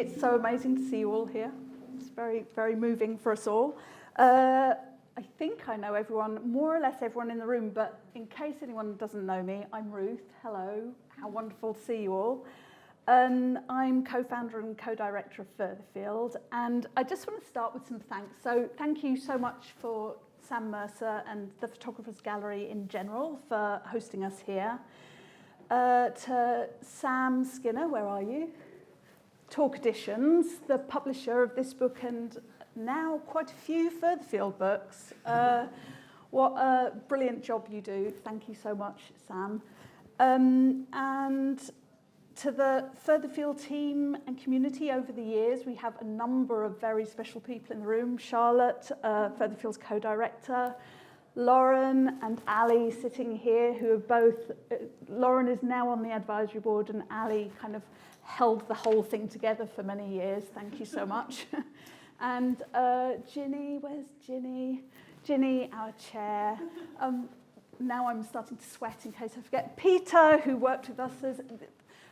It's so amazing to see you all here. It's very, very moving for us all. I think I know everyone, more or less everyone in the room, but in case anyone doesn't know me, I'm Ruth. Hello, how wonderful to see you all. I'm co-founder and co-director of Furtherfield, and I just want to start with some thanks. So thank you so much for Sam Mercer and the Photographers Gallery in general for hosting us here. To Sam Skinner, where are you? Talk Editions, the publisher of this book and now quite a few Furtherfield books. What a brilliant job you do. Thank you so much, Sam. And to the Furtherfield team and community over the years, we have a number of very special people in the room. Charlotte, Furtherfield's co-director, Lauren and Ali sitting here, who are both, Lauren is now on the advisory board and Ali kind of held the whole thing together for many years. Thank you so much. And Ginny, where's Ginny? Ginny, our chair. Now I'm starting to sweat in case I forget. Peter, who worked with us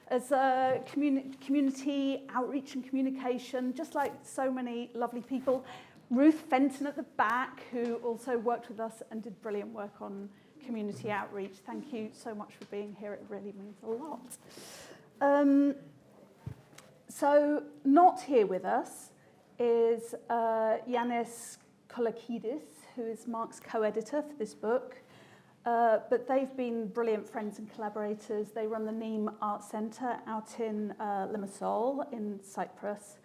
as a community outreach and communication, just like so many lovely people. Ruth Fenton at the back, who also worked with us and did brilliant work on community outreach. Thank you so much for being here. It really means a lot. So not here with us is Yanis Kolakidis, who is Marc's co-editor for this book. But they've been brilliant friends and collaborators. They run the Nîmes Art Centre out in Limassol in Cyprus.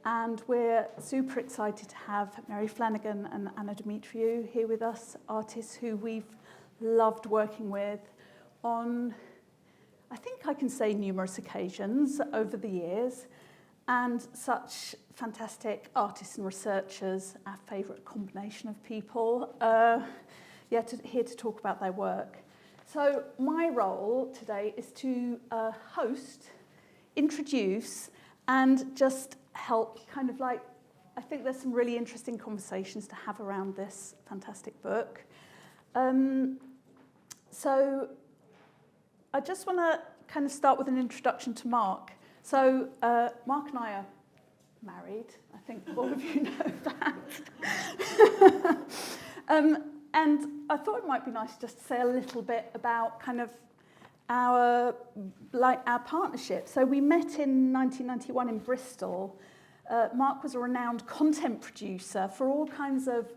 And we're super excited to have Mary Flanagan and Anna Dumitriu here with us, artists who we've loved working with on, I think I can say, numerous occasions over the years, and such fantastic artists and researchers, our favourite combination of people, here to talk about their work. So my role today is to host, introduce, and just help kind of like, I think there's some really interesting conversations to have around this fantastic book. So I just want to kind of start with an introduction to Marc. So Marc and I are married. I think all of you know that. And I thought it might be nice just to say a little bit about kind of our partnership. So we met in 1991 in Bristol. Marc was a renowned content producer for all kinds of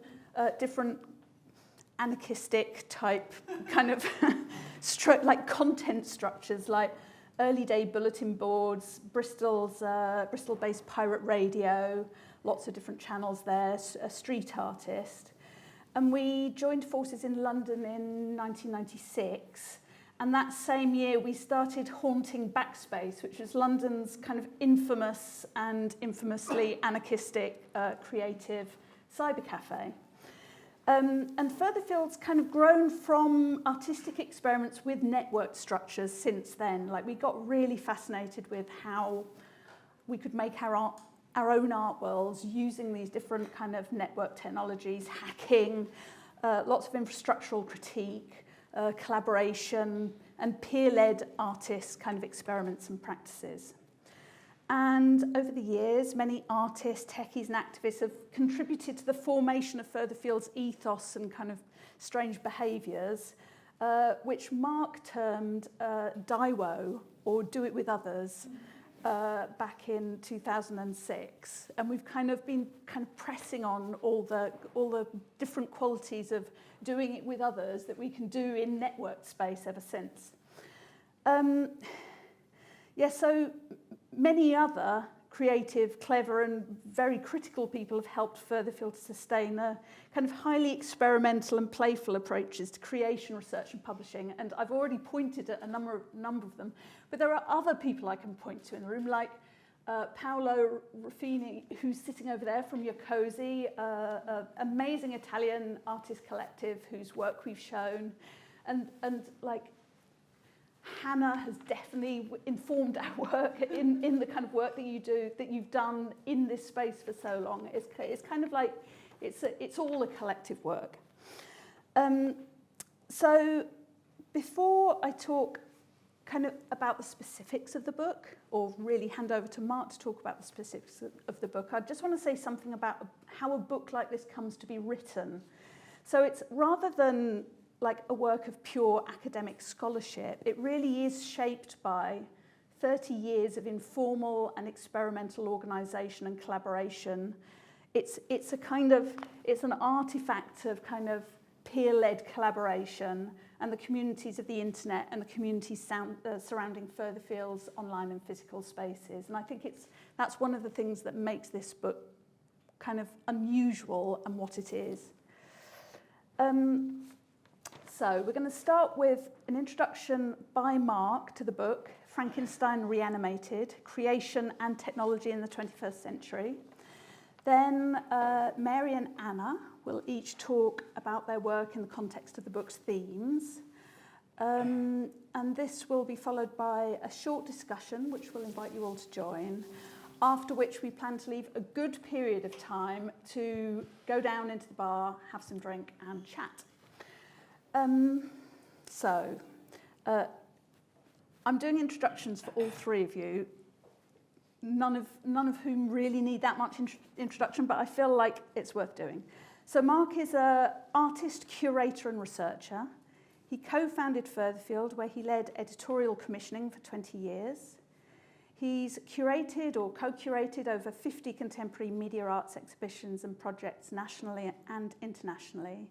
different anarchistic type kind of like content structures, like early day bulletin boards, Bristol-based pirate radio, lots of different channels there, a street artist. And we joined forces in London in 1996. And that same year, we started haunting Backspace, which was London's kind of infamous and infamously anarchistic creative cyber cafe. And Furtherfield's kind of grown from artistic experiments with network structures since then. Like, we got really fascinated with how we could make our own art worlds using these different kind of network technologies, hacking, lots of infrastructural critique, collaboration, and peer-led artists kind of experiments and practices. And over the years, many artists, techies, and activists have contributed to the formation of Furtherfield's ethos and kind of strange behaviours, which Marc termed DIWO, or Do It With Others, back in 2006. And we've kind of been kind of pressing on all the different qualities of doing it with others that we can do in networked space ever since. So many other creative, clever, and very critical people have helped Furtherfield to sustain a kind of highly experimental and playful approaches to creation, research, and publishing. And I've already pointed at a number of them, but there are other people I can point to in the room, like Paolo Ruffini, who's sitting over there from Yokozi, amazing Italian artist collective whose work we've shown, and like Hannah has definitely informed our work in the kind of work that you do, that you've done in this space for so long. It's kind of like it's all a collective work. So before I talk kind of about the specifics of the book, or really hand over to Marc to talk about the specifics of the book, I just want to say something about how a book like this comes to be written. So it's rather than like a work of pure academic scholarship, it really is shaped by 30 years of informal and experimental organisation and collaboration. It's an artifact of kind of peer-led collaboration and the communities of the internet and the communities surrounding further fields, online and physical spaces. And I think that's one of the things that makes this book kind of unusual and what it is. So we're going to start with an introduction by Marc to the book, Frankenstein Reanimated, Creation and Technology in the 21st Century. Then Mary and Anna will each talk about their work in the context of the book's themes. And this will be followed by a short discussion, which we'll invite you all to join, after which we plan to leave a good period of time to go down into the bar, have some drink and chat. I'm doing introductions for all three of you, none of whom really need that much introduction, but I feel like it's worth doing. So Marc is an artist, curator and researcher. He co-founded Furtherfield, where he led editorial commissioning for 20 years. He's curated or co-curated over 50 contemporary media arts exhibitions and projects nationally and internationally.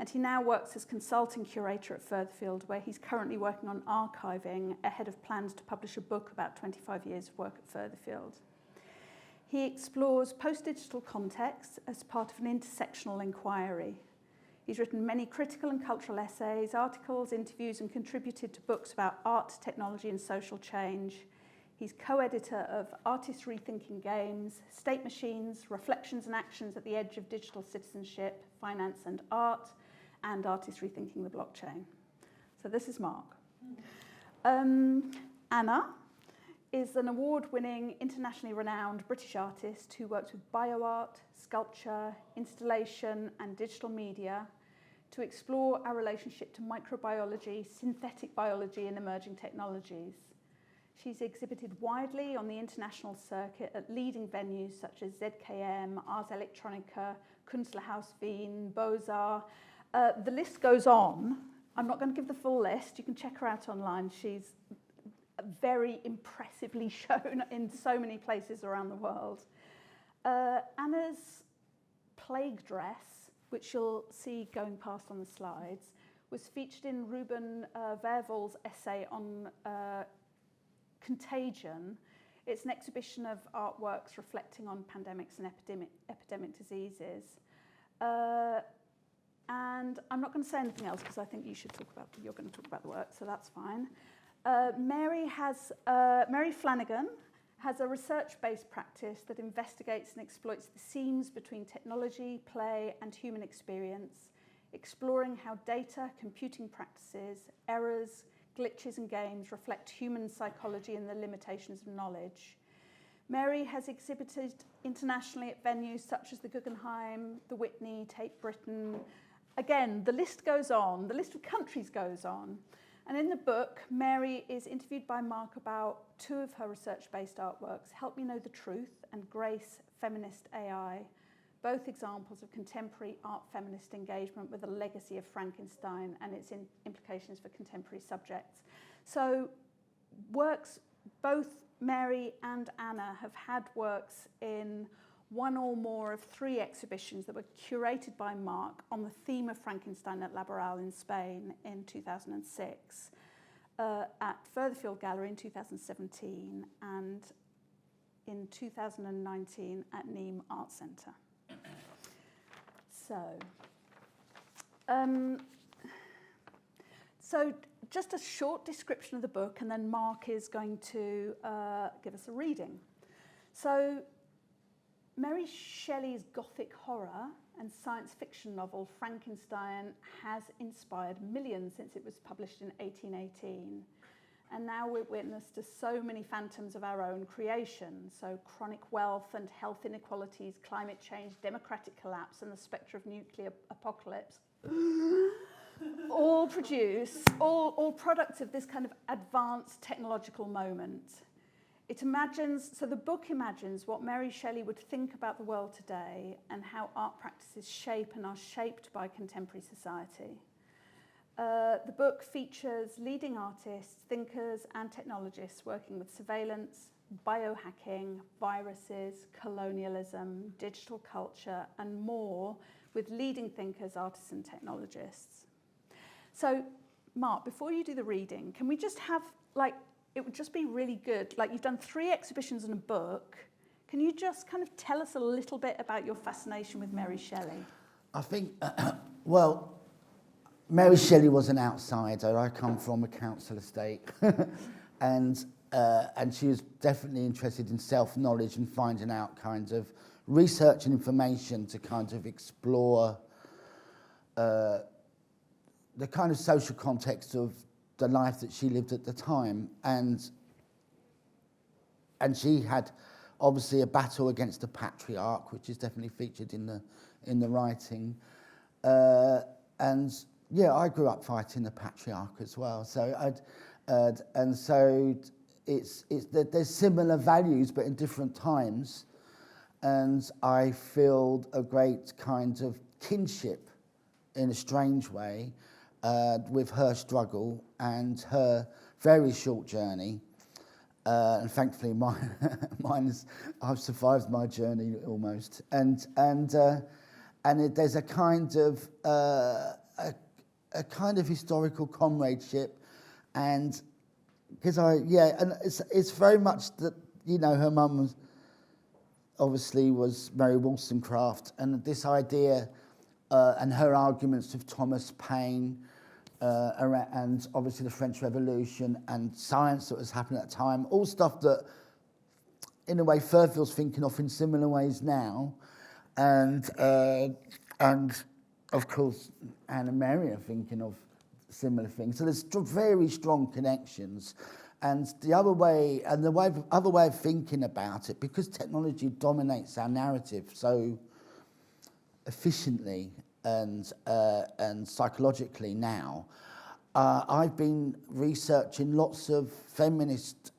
And he now works as consulting curator at Furtherfield, where he's currently working on archiving ahead of plans to publish a book about 25 years of work at Furtherfield. He explores post-digital contexts as part of an intersectional inquiry. He's written many critical and cultural essays, articles, interviews, and contributed to books about art, technology, and social change. He's co-editor of Artists Rethinking Games, State Machines, Reflections and Actions at the Edge of Digital Citizenship, Finance and Art, and Artists Rethinking the Blockchain. So this is Marc. Anna is an award-winning, internationally renowned British artist who works with bioart, sculpture, installation, and digital media to explore our relationship to microbiology, synthetic biology, and emerging technologies. She's exhibited widely on the international circuit at leading venues such as ZKM, Ars Electronica, Kunstlerhaus Wien, Beaux-Arts. The list goes on. I'm not going to give the full list. You can check her out online. She's very impressively shown in so many places around the world. Anna's plague dress, which you'll see going past on the slides, was featured in Ruben Vervol's essay on Contagion. It's an exhibition of artworks reflecting on pandemics and epidemic diseases. And I'm not going to say anything else because I think you're going to talk about the work, so that's fine. Mary Flanagan has a research-based practice that investigates and exploits the seams between technology, play, and human experience, exploring how data, computing practices, errors, glitches and games reflect human psychology and the limitations of knowledge. Mary has exhibited internationally at venues such as the Guggenheim, the Whitney, Tate Britain. Again, the list goes on, the list of countries goes on. And in the book, Mary is interviewed by Marc about two of her research-based artworks, Help Me Know the Truth and Grace, Feminist AI, both examples of contemporary art feminist engagement with the legacy of Frankenstein and its implications for contemporary subjects. So works, both Mary and Anna have had works in one or more of three exhibitions that were curated by Marc on the theme of Frankenstein at Laboral in Spain in 2006, at Furtherfield Gallery in 2017, and in 2019 at Nîmes Art Centre. So just a short description of the book, and then Marc is going to give us a reading. So Mary Shelley's Gothic horror and science fiction novel Frankenstein has inspired millions since it was published in 1818. And now we're witness to so many phantoms of our own creation. So chronic wealth and health inequalities, climate change, democratic collapse, and the spectre of nuclear apocalypse. all produce, all products of this kind of advanced technological moment. It imagines, so the book imagines what Mary Shelley would think about the world today and how art practices shape and are shaped by contemporary society. The book features leading artists, thinkers and technologists working with surveillance, biohacking, viruses, colonialism, digital culture and more with leading thinkers, artists and technologists. So, Marc, before you do the reading, can we just have, it would just be really good, you've done 3 exhibitions and a book. Can you just kind of tell us a little bit about your fascination with Mary Shelley? I think, Mary Shelley was an outsider. I come from a council estate, and she was definitely interested in self-knowledge and finding out kind of research and information to kind of explore the kind of social context of the life that she lived at the time, and she had obviously a battle against the patriarch, which is definitely featured in the writing, and yeah, I grew up fighting the patriarch as well. So there's similar values, but in different times, and I feel a great kind of kinship, in a strange way, with her struggle and her very short journey, and thankfully mine is, I've survived my journey almost, and there's a kind of a kind of historical comradeship, and because and it's very much that, you know, her mum was obviously Mary Wollstonecraft, and this idea and her arguments with Thomas Paine, and obviously the French Revolution and science that was happening at the time, all stuff that in a way Furfield's thinking of in similar ways now, and of course Anne and Mary are thinking of similar things. So there's very strong connections, and the other way of thinking about it, because technology dominates our narrative so efficiently and psychologically now. I've been researching lots of feminist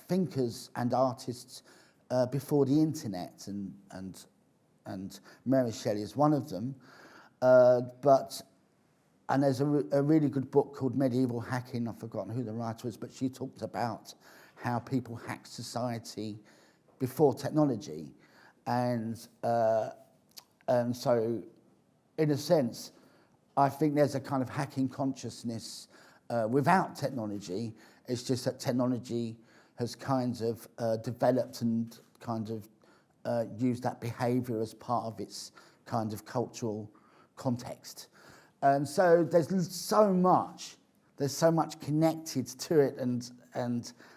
thinkers and artists before the internet, and Mary Shelley is one of them. And there's a really good book called Medieval Hacking. I've forgotten who the writer was, but she talked about how people hacked society before technology, and so, in a sense, I think there's a kind of hacking consciousness without technology. It's just that technology has kind of developed and kind of used that behaviour as part of its kind of cultural context. And so there's so much connected to it, and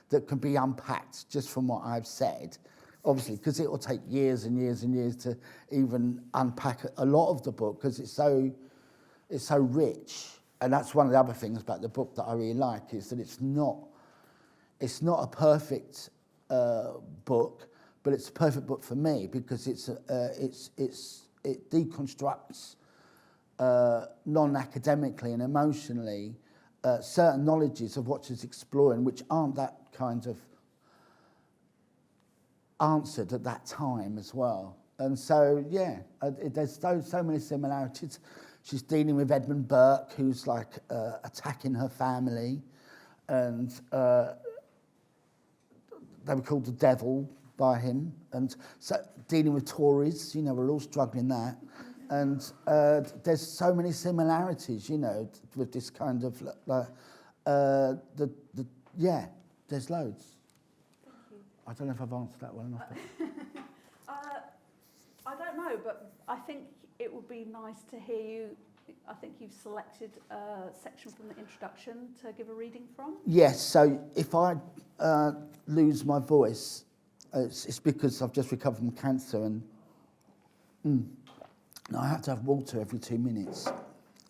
that can be unpacked just from what I've said. Obviously, because it will take years and years and years to even unpack a lot of the book, because it's so rich. And that's one of the other things about the book that I really like, is that it's not a perfect book, but it's a perfect book for me, because it deconstructs non-academically and emotionally certain knowledges of what she's exploring, which aren't that kind of answered at that time as well. And so, yeah, there's so many similarities. She's dealing with Edmund Burke, who's like attacking her family, and they were called the devil by him. And so dealing with Tories, you know, we're all struggling that. And there's so many similarities, you know, with this kind of, there's loads. Thank you. I don't know if I've answered that well enough. I don't know, but I think it would be nice to hear you. I think you've selected a section from the introduction to give a reading from. Yes, so if I lose my voice, it's because I've just recovered from cancer, and I have to have water every 2 minutes.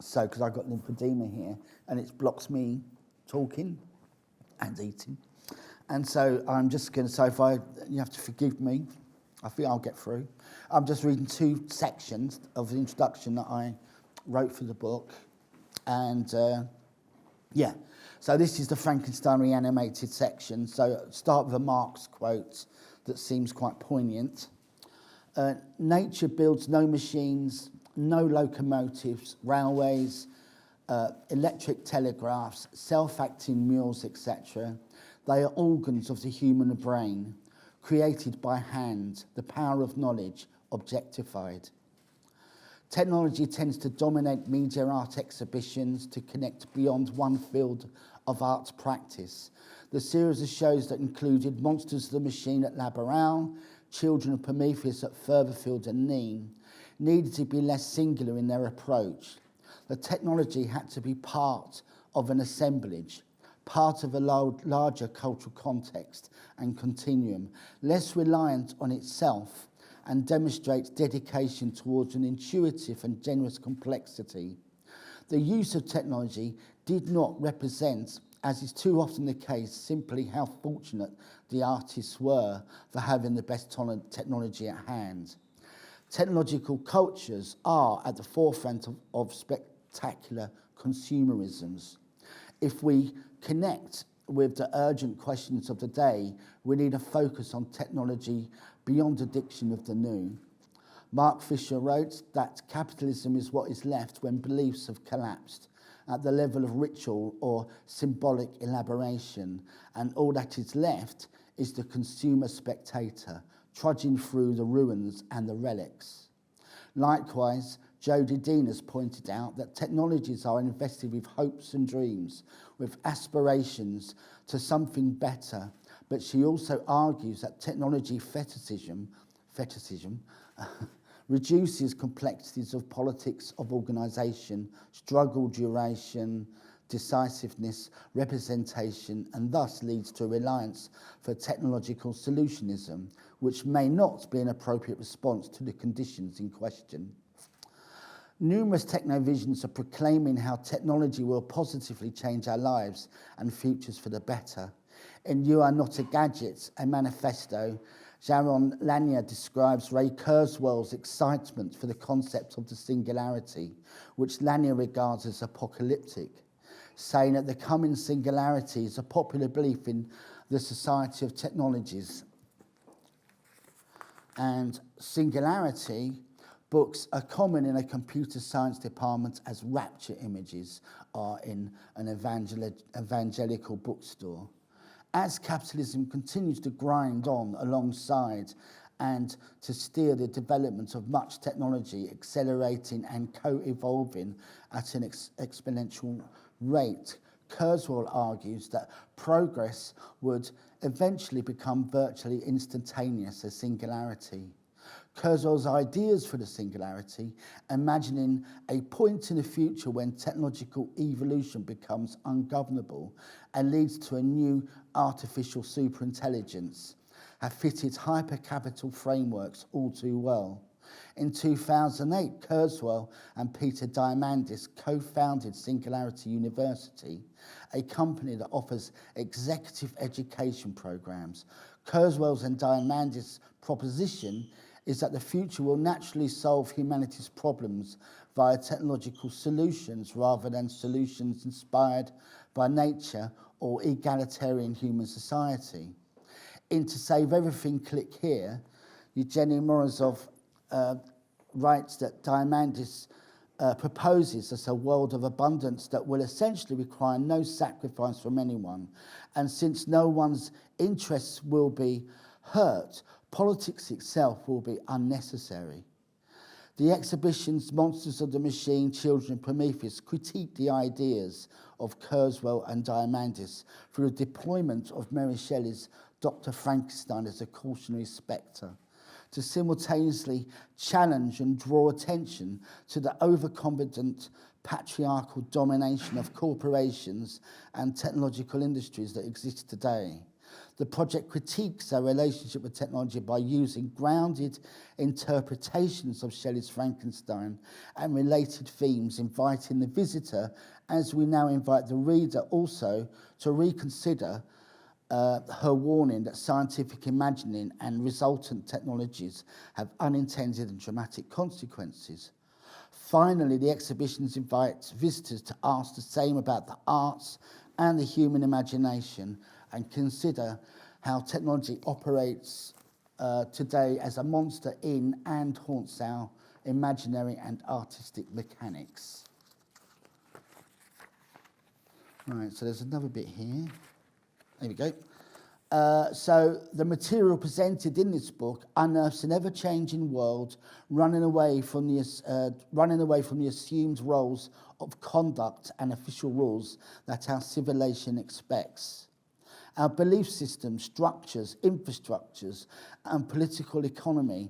So, because I've got lymphedema here, and it blocks me talking and eating. And so I'm just going to say, you have to forgive me. I think I'll get through. I'm just reading 2 sections of the introduction that I wrote for the book. And yeah, so this is the Frankenstein Reanimated section. So start with a Marx quote that seems quite poignant. Nature builds no machines, no locomotives, railways, electric telegraphs, self-acting mules, etc. They are organs of the human brain, created by hand, the power of knowledge, objectified. Technology tends to dominate media art exhibitions to connect beyond one field of art practice. The series of shows that included Monsters of the Machine at La Barral, Children of Prometheus at Furtherfield and Nîmes, needed to be less singular in their approach. The technology had to be part of an assemblage, part of a larger cultural context and continuum, less reliant on itself, and demonstrates dedication towards an intuitive and generous complexity. The use of technology did not represent, as is too often the case, simply how fortunate the artists were for having the best technology at hand. Technological cultures are at the forefront of spectacular consumerisms. If we connect with the urgent questions of the day, we need a focus on technology beyond addiction of the new. Mark Fisher wrote that capitalism is what is left when beliefs have collapsed at the level of ritual or symbolic elaboration, and all that is left is the consumer spectator, trudging through the ruins and the relics. Likewise, Jodie Dean has pointed out that technologies are invested with hopes and dreams, with aspirations to something better, but she also argues that technology fetishism reduces complexities of politics, of organisation, struggle duration, decisiveness, representation, and thus leads to a reliance for technological solutionism, which may not be an appropriate response to the conditions in question. Numerous technovisions are proclaiming how technology will positively change our lives and futures for the better. In You Are Not a Gadget, a manifesto, Jaron Lanier describes Ray Kurzweil's excitement for the concept of the singularity, which Lanier regards as apocalyptic, saying that the coming singularity is a popular belief in the society of technologies. And singularity books are common in a computer science department as rapture images are in an evangelical bookstore. As capitalism continues to grind on alongside and to steer the development of much technology, accelerating and co-evolving at an exponential rate, Kurzweil argues that progress would eventually become virtually instantaneous as singularity. Kurzweil's ideas for the singularity, imagining a point in the future when technological evolution becomes ungovernable and leads to a new artificial superintelligence, have fitted hypercapital frameworks all too well. In 2008, Kurzweil and Peter Diamandis co-founded Singularity University, a company that offers executive education programs. Kurzweil's and Diamandis' proposition is that the future will naturally solve humanity's problems via technological solutions rather than solutions inspired by nature or egalitarian human society. In To Save Everything, Click Here, Evgeny Morozov writes that Diamandis proposes as a world of abundance that will essentially require no sacrifice from anyone, and since no one's interests will be hurt, politics itself will be unnecessary. The exhibitions Monsters of the Machine, Children of Prometheus critique the ideas of Kurzweil and Diamandis through the deployment of Mary Shelley's Dr. Frankenstein as a cautionary spectre, to simultaneously challenge and draw attention to the overconfident patriarchal domination of corporations and technological industries that exist today. The project critiques our relationship with technology by using grounded interpretations of Shelley's Frankenstein and related themes, inviting the visitor, as we now invite the reader also, to reconsider her warning that scientific imagining and resultant technologies have unintended and dramatic consequences. Finally, the exhibitions invite visitors to ask the same about the arts and the human imagination and consider how technology operates today as a monster in and haunts our imaginary and artistic mechanics. Right, so there's another bit here. There we go. So the material presented in this book unearths an ever-changing world, running away from the assumed roles of conduct and official rules that our civilization expects. Our belief systems, structures, infrastructures, and political economy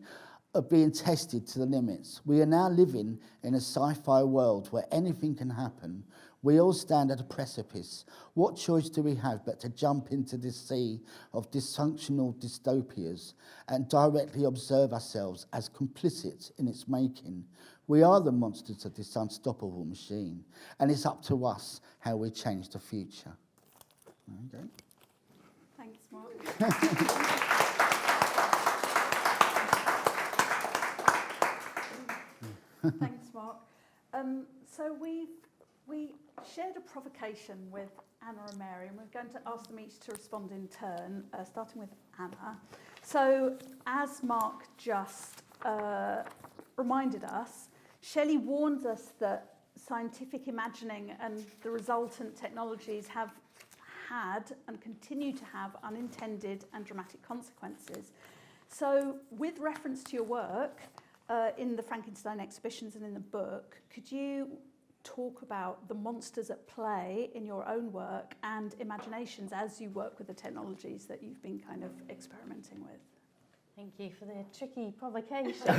are being tested to the limits. We are now living in a sci-fi world where anything can happen. We all stand at a precipice. What choice do we have but to jump into this sea of dysfunctional dystopias and directly observe ourselves as complicit in its making? We are the monsters of this unstoppable machine, and it's up to us how we change the future. Okay. Thanks, Mark. Thanks, Mark. So we shared a provocation with Anna and Mary, and we're going to ask them each to respond in turn, starting with Anna. So, as Mark just reminded us, Shelley warns us that scientific imagining and the resultant technologies have had and continue to have unintended and dramatic consequences. So, with reference to your work in the Frankenstein exhibitions and in the book, could you talk about the monsters at play in your own work and imaginations as you work with the technologies that you've been kind of experimenting with? Thank you for the tricky provocation.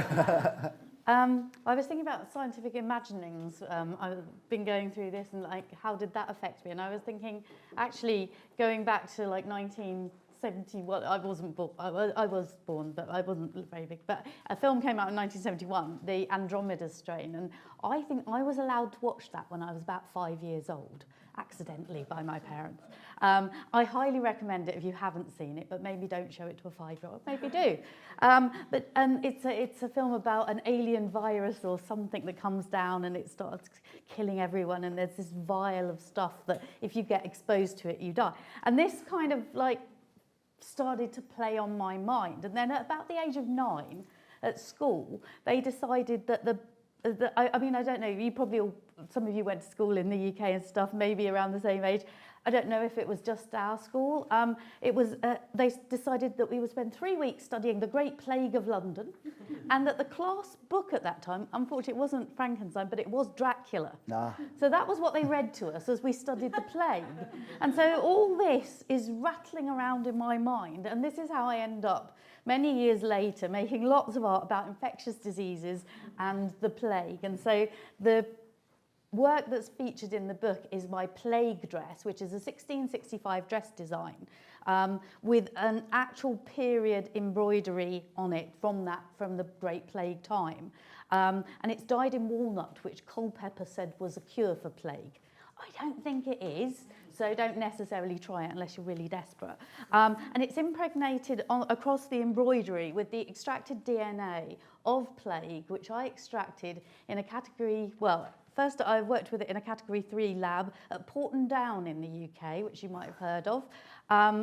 I was thinking about scientific imaginings. I've been going through this and like, how did that affect me? And I was thinking, actually, going back to like 1971, I wasn't born. I was born, but I wasn't very big. But a film came out in 1971, The Andromeda Strain, and I think I was allowed to watch that when I was about 5 years old, accidentally by my parents. I highly recommend it if you haven't seen it, but maybe don't show it to a 5-year-old. Maybe do. But it's a film about an alien virus or something that comes down and it starts killing everyone, and there's this vial of stuff that if you get exposed to it, you die. And this kind of like started to play on my mind. And then at about the age of 9 at school, they decided that I mean, I don't know, you probably all, some of you went to school in the UK and stuff, maybe around the same age. I don't know if it was just our school. They decided that we would spend 3 weeks studying the Great Plague of London, and that the class book at that time, unfortunately, it wasn't Frankenstein, but it was Dracula. Nah. So that was what they read to us as we studied the plague. And so all this is rattling around in my mind, and this is how I end up many years later making lots of art about infectious diseases and the plague. And so the work that's featured in the book is my plague dress, which is a 1665 dress design with an actual period embroidery on it from the Great Plague time. And it's dyed in walnut, which Culpeper said was a cure for plague. I don't think it is, so don't necessarily try it unless you're really desperate. And it's impregnated across the embroidery with the extracted DNA of plague, which I extracted in a category, well, first, I worked with it in a Category 3 lab at Porton Down in the UK, which you might have heard of,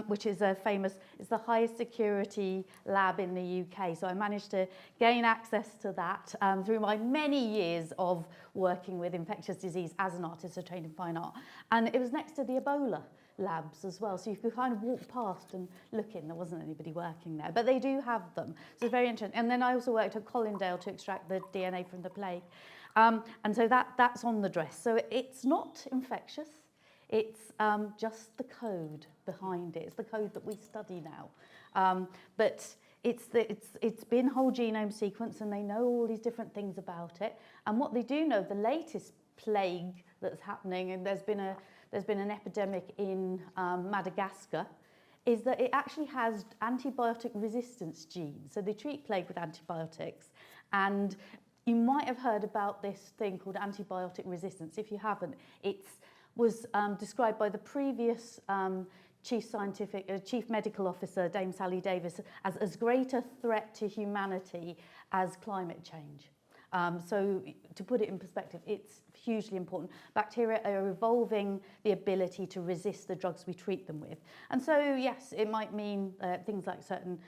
which is it's the highest security lab in the UK. So I managed to gain access to that through my many years of working with infectious disease as an artist, trained in fine art. And it was next to the Ebola labs as well, so you could kind of walk past and look in. There wasn't anybody working there, but they do have them. So it's very interesting. And then I also worked at Colindale to extract the DNA from the plague. And so that's on the dress. So it's not infectious. It's just the code behind it. It's the code that we study now. But it's been whole genome sequence, and they know all these different things about it. And what they do know, the latest plague that's happening, and there's been an epidemic in Madagascar, is that it actually has antibiotic resistance genes. So they treat plague with antibiotics, and you might have heard about this thing called antibiotic resistance. If you haven't, it was described by the previous chief medical officer, Dame Sally Davis, as great a threat to humanity as climate change. So to put it in perspective, it's hugely important. Bacteria are evolving the ability to resist the drugs we treat them with. And so, yes, it might mean things like certain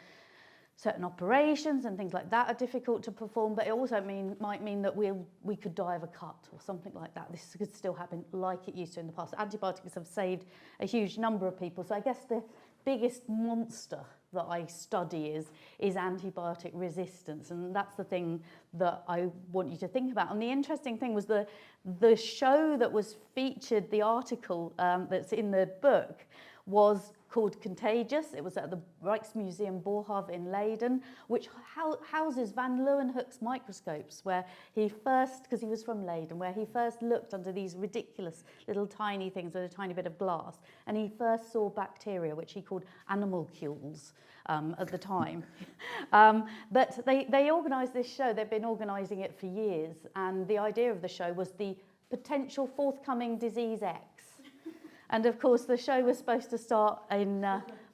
operations and things like that are difficult to perform, but it also might mean that we could die of a cut or something like that. This could still happen like it used to in the past. Antibiotics have saved a huge number of people. So I guess the biggest monster that I study is antibiotic resistance, and that's the thing that I want you to think about. And the interesting thing was the show that was featured, the article that's in the book, was called Contagious. It was at the Rijksmuseum Boerhaave in Leiden, which houses Van Leeuwenhoek's microscopes, where he first, because he was from Leiden, where he first looked under these ridiculous little tiny things with a tiny bit of glass, and he first saw bacteria, which he called animalcules at the time. But they organised this show. They've been organising it for years, and the idea of the show was the potential forthcoming disease X. And of course, the show was supposed to start in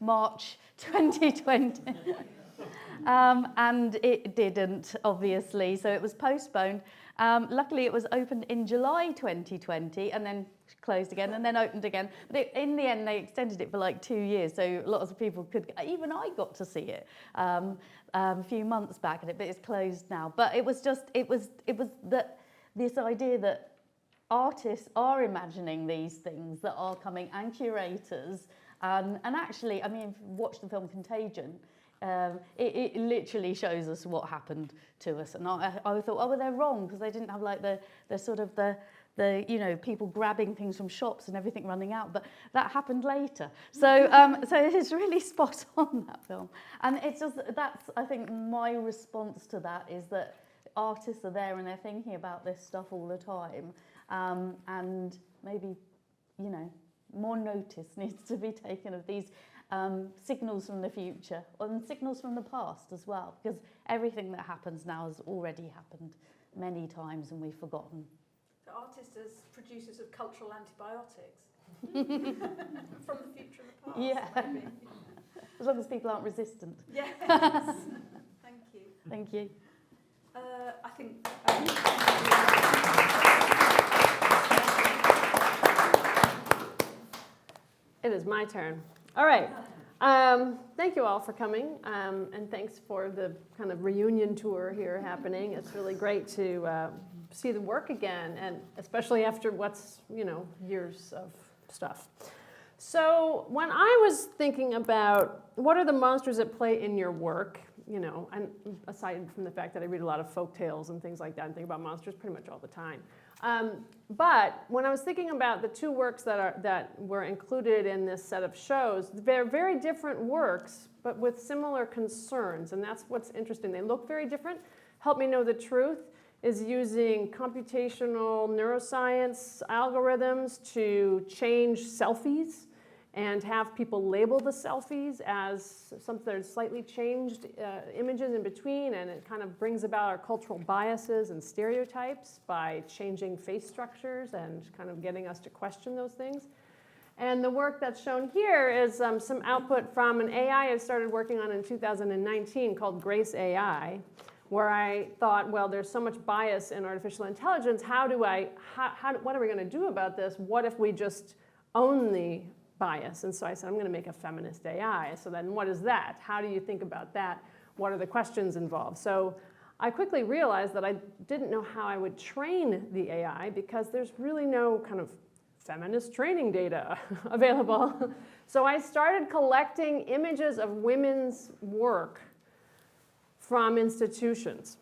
March 2020. And it didn't, obviously, so it was postponed. Luckily, it was opened in July 2020 and then closed again and then opened again. But in the end, they extended it for like 2 years, so lots of people could, even I got to see it a few months back, but it's closed now. But it was this idea that artists are imagining these things that are coming, and curators, and actually, I mean, if you watch the film Contagion, it literally shows us what happened to us, and I thought, oh, well, they're wrong, because they didn't have like the sort of the you know, people grabbing things from shops and everything running out, but that happened later. So so it's really spot on, that film, and it's just, that's, I think, my response to that is that artists are there and they're thinking about this stuff all the time. And maybe, you know, more notice needs to be taken of these signals from the future and signals from the past as well, because everything that happens now has already happened many times and we've forgotten. The artists as producers of cultural antibiotics from the future and the past. Yeah, maybe. As long as people aren't resistant. Yes. Thank you. Thank you. I think. It is my turn. All right. Thank you all for coming, and thanks for the kind of reunion tour here happening. It's really great to see the work again, and especially after what's, you know, years of stuff. So when I was thinking about what are the monsters at play in your work, you know, and aside from the fact that I read a lot of folk tales and things like that and think about monsters pretty much all the time. But when I was thinking about the two works that were included in this set of shows, they're very different works, but with similar concerns, and that's what's interesting. They look very different. Help Me Know the Truth is using computational neuroscience algorithms to change selfies and have people label the selfies as something that are slightly changed images in between, and it kind of brings about our cultural biases and stereotypes by changing face structures and kind of getting us to question those things. And the work that's shown here is some output from an AI I started working on in 2019 called Grace AI, where I thought, well, there's so much bias in artificial intelligence. What are we going to do about this? What if we just own the bias? And so I said, I'm going to make a feminist AI. So then what is that? How do you think about that? What are the questions involved? So I quickly realized that I didn't know how I would train the AI because there's really no kind of feminist training data available. So I started collecting images of women's work from institutions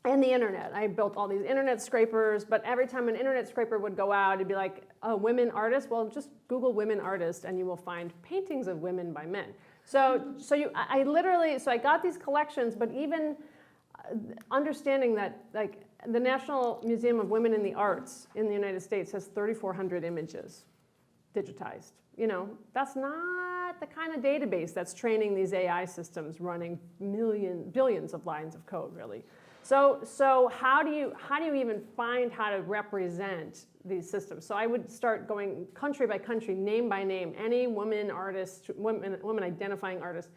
and the internet. I built all these internet scrapers, but every time an internet scraper would go out, it'd be like, a women artist? Well, just Google women artist and you will find paintings of women by men. So I got these collections, but even understanding that, like, the National Museum of Women in the Arts in the United States has 3,400 images digitized. You know, that's not the kind of database that's training these AI systems running billions of lines of code, really. So how do you even find how to represent these systems? So I would start going country by country, name by name, any woman artist, woman identifying artist,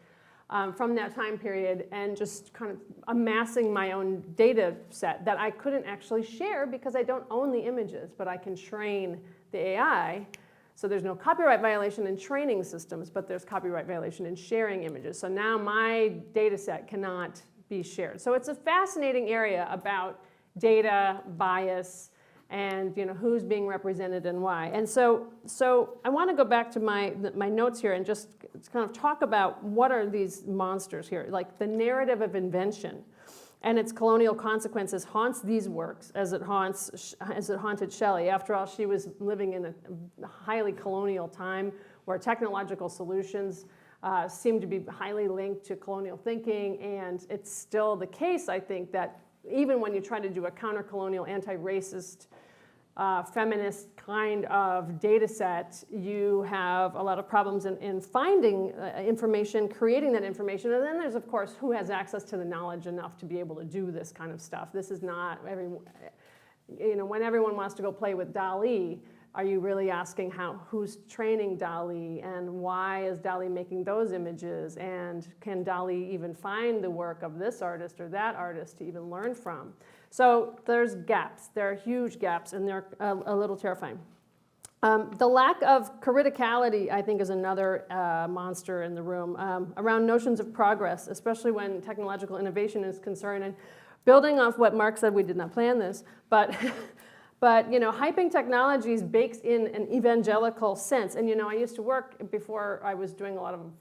from that time period and just kind of amassing my own data set that I couldn't actually share because I don't own the images, but I can train the AI. So there's no copyright violation in training systems, but there's copyright violation in sharing images. So now my data set cannot be shared. So it's a fascinating area about data, bias, and who's being represented and why. And so I want to go back to my notes here and just kind of talk about what are these monsters here, like the narrative of invention and its colonial consequences haunts these works as it haunted Shelley. After all, she was living in a highly colonial time where technological solutions seem to be highly linked to colonial thinking, and it's still the case, I think, that even when you try to do a counter-colonial, anti-racist, feminist kind of data set, you have a lot of problems in finding information, creating that information, and then there's, of course, who has access to the knowledge enough to be able to do this kind of stuff. This is not when everyone wants to go play with DALL-E, are you really asking who's training DALL-E and why is DALL-E making those images, and can DALL-E even find the work of this artist or that artist to even learn from? So there's gaps. There are huge gaps, and they're a little terrifying. The lack of criticality, I think, is another monster in the room around notions of progress, especially when technological innovation is concerned. And building off what Marc said, we did not plan this, but hyping technologies bakes in an evangelical sense. And I used to work, before I was doing a lot of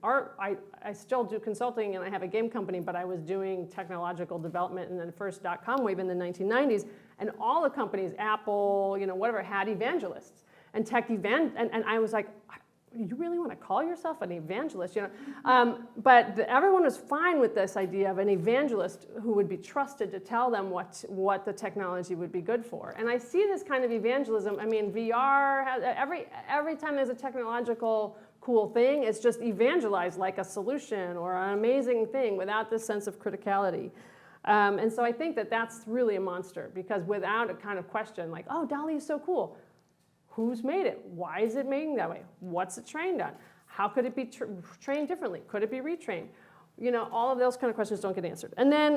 art, I still do consulting and I have a game company, but I was doing technological development in the first .com wave in the 1990s. And all the companies, Apple, whatever, had evangelists and and I was like, you really want to call yourself an evangelist? But everyone was fine with this idea of an evangelist who would be trusted to tell them what the technology would be good for. And I see this kind of evangelism. I mean, VR has every time there's a technological cool thing, it's just evangelized like a solution or an amazing thing without this sense of criticality. And so I think that that's really a monster, because without a kind of question like, oh, DALL-E is so cool. Who's made it? Why is it made that way? What's it trained on? How could it be trained differently? Could it be retrained? All of those kind of questions don't get answered. And then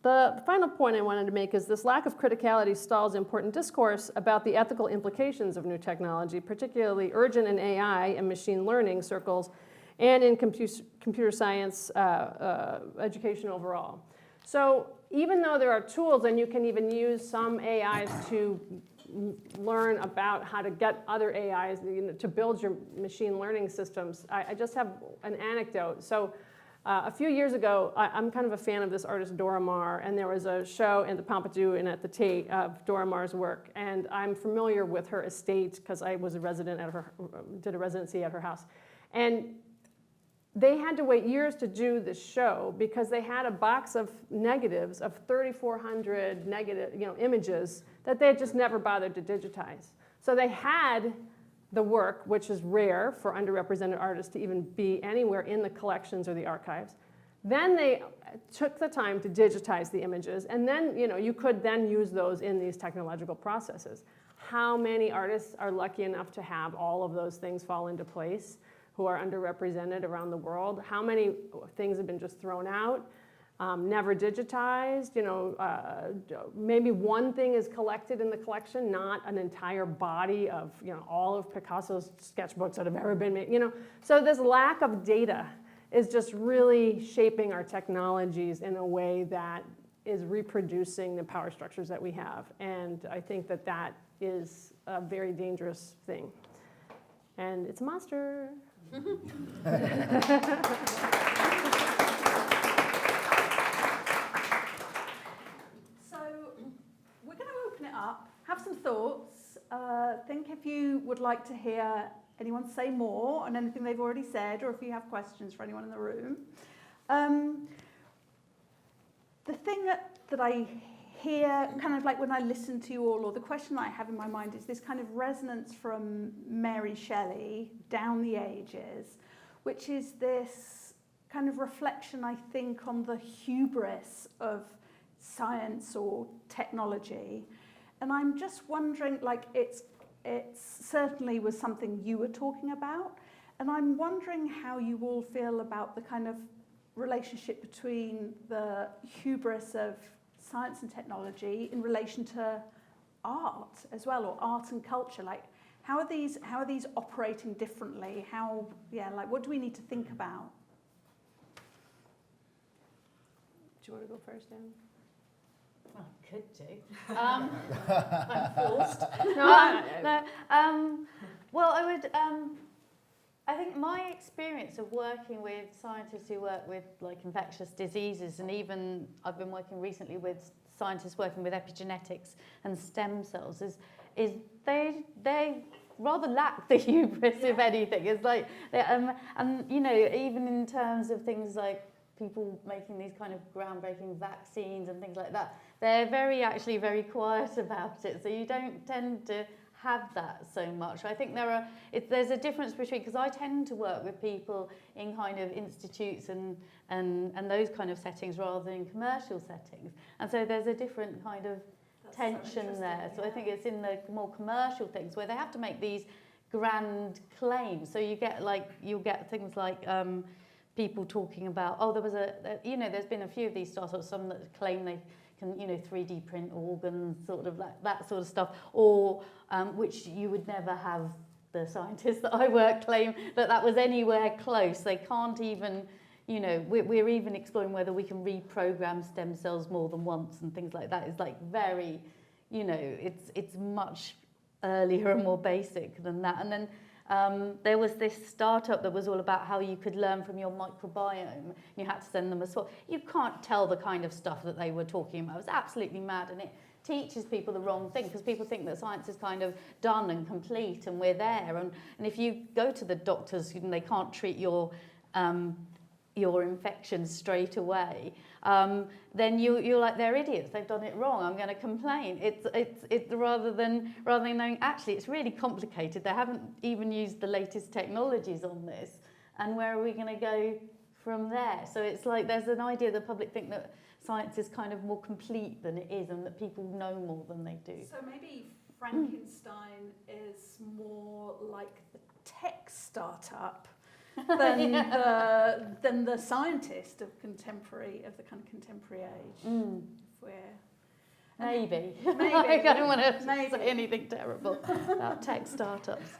the final point I wanted to make is this lack of criticality stalls important discourse about the ethical implications of new technology, particularly urgent in AI and machine learning circles and in computer science education overall. So even though there are tools, and you can even use some AIs to learn about how to get other AIs to build your machine learning systems, I just have an anecdote. So a few years ago, I'm kind of a fan of this artist Dora Maar, and there was a show in the Pompidou and at the Tate of Dora Maar's work, and I'm familiar with her estate because I was a resident at did a residency at her house. And they had to wait years to do this show because they had a box of negatives of 3,400 negative, images that they had just never bothered to digitize. So they had the work, which is rare for underrepresented artists to even be anywhere in the collections or the archives. Then they took the time to digitize the images, and then you could then use those in these technological processes. How many artists are lucky enough to have all of those things fall into place, who are underrepresented around the world? How many things have been just thrown out, never digitized? Maybe one thing is collected in the collection, not an entire body of all of Picasso's sketchbooks that have ever been made. So this lack of data is just really shaping our technologies in a way that is reproducing the power structures that we have, and I think that that is a very dangerous thing, and it's a monster. So we're going to open it up, have some thoughts, think if you would like to hear anyone say more on anything they've already said, or if you have questions for anyone in the room. The thing that I hear, kind of like when I listen to you all, or the question that I have in my mind, is this kind of resonance from Mary Shelley down the ages, which is this kind of reflection, I think, on the hubris of science or technology. And I'm just wondering, like, it certainly was something you were talking about, And I'm wondering how you all feel about the kind of relationship between the hubris of science and technology in relation to art as well, or art and culture. Like, how are these operating differently? What do we need to think about? Do you want to go first, Dan? Well, I could do. I'm forced. Well, I would. I think my experience of working with scientists who work with like infectious diseases, and even I've been working recently with scientists working with epigenetics and stem cells, is they rather lack the hubris, if anything. It's like, and you know, even in terms of things like people making these kind of groundbreaking vaccines and things like that, they're actually very quiet about it. So you don't tend to have that so much. I think there's a difference between, because I tend to work with people in kind of institutes and those kind of settings rather than commercial settings. And so there's a different kind of tension there. So I think it's in the more commercial things where they have to make these grand claims. So you'll get things like people talking about, there's been a few of these startups, some that claim they can, 3D print organs, sort of like that sort of stuff, or which you would never have the scientists that I work claim that was anywhere close. They can't even, we're even exploring whether we can reprogram stem cells more than once and things like that. It's like very, it's much earlier and more basic than that. And then there was this startup that was all about how you could learn from your microbiome. You had to send them a swab. You can't tell the kind of stuff that they were talking about. It was absolutely mad, and it teaches people the wrong thing, because people think that science is kind of done and complete and we're there. And if you go to the doctors and they can't treat your infection straight away, then you're like, they're idiots, they've done it wrong, I'm going to complain. It's rather than knowing, actually it's really complicated, they haven't even used the latest technologies on this, and where are we going to go from there? So it's like there's an idea the public think that science is kind of more complete than it is, and that people know more than they do. So maybe Frankenstein is more like the tech startup than the scientist of the kind of contemporary age. Maybe. Maybe. I don't want to say anything terrible about tech startups.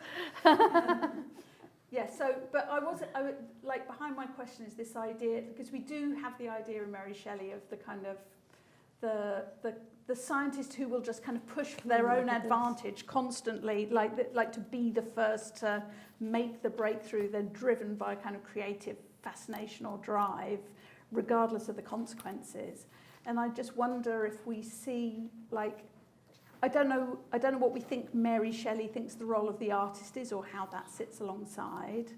Yeah, but I would, like, behind my question is this idea, because we do have the idea in Mary Shelley of the kind of the scientist who will just kind of push for their own advantage constantly, like to be the first to make the breakthrough. They're driven by a kind of creative fascination or drive, regardless of the consequences. And I just wonder if we see, like, I don't know what we think Mary Shelley thinks the role of the artist is, or how that sits alongside.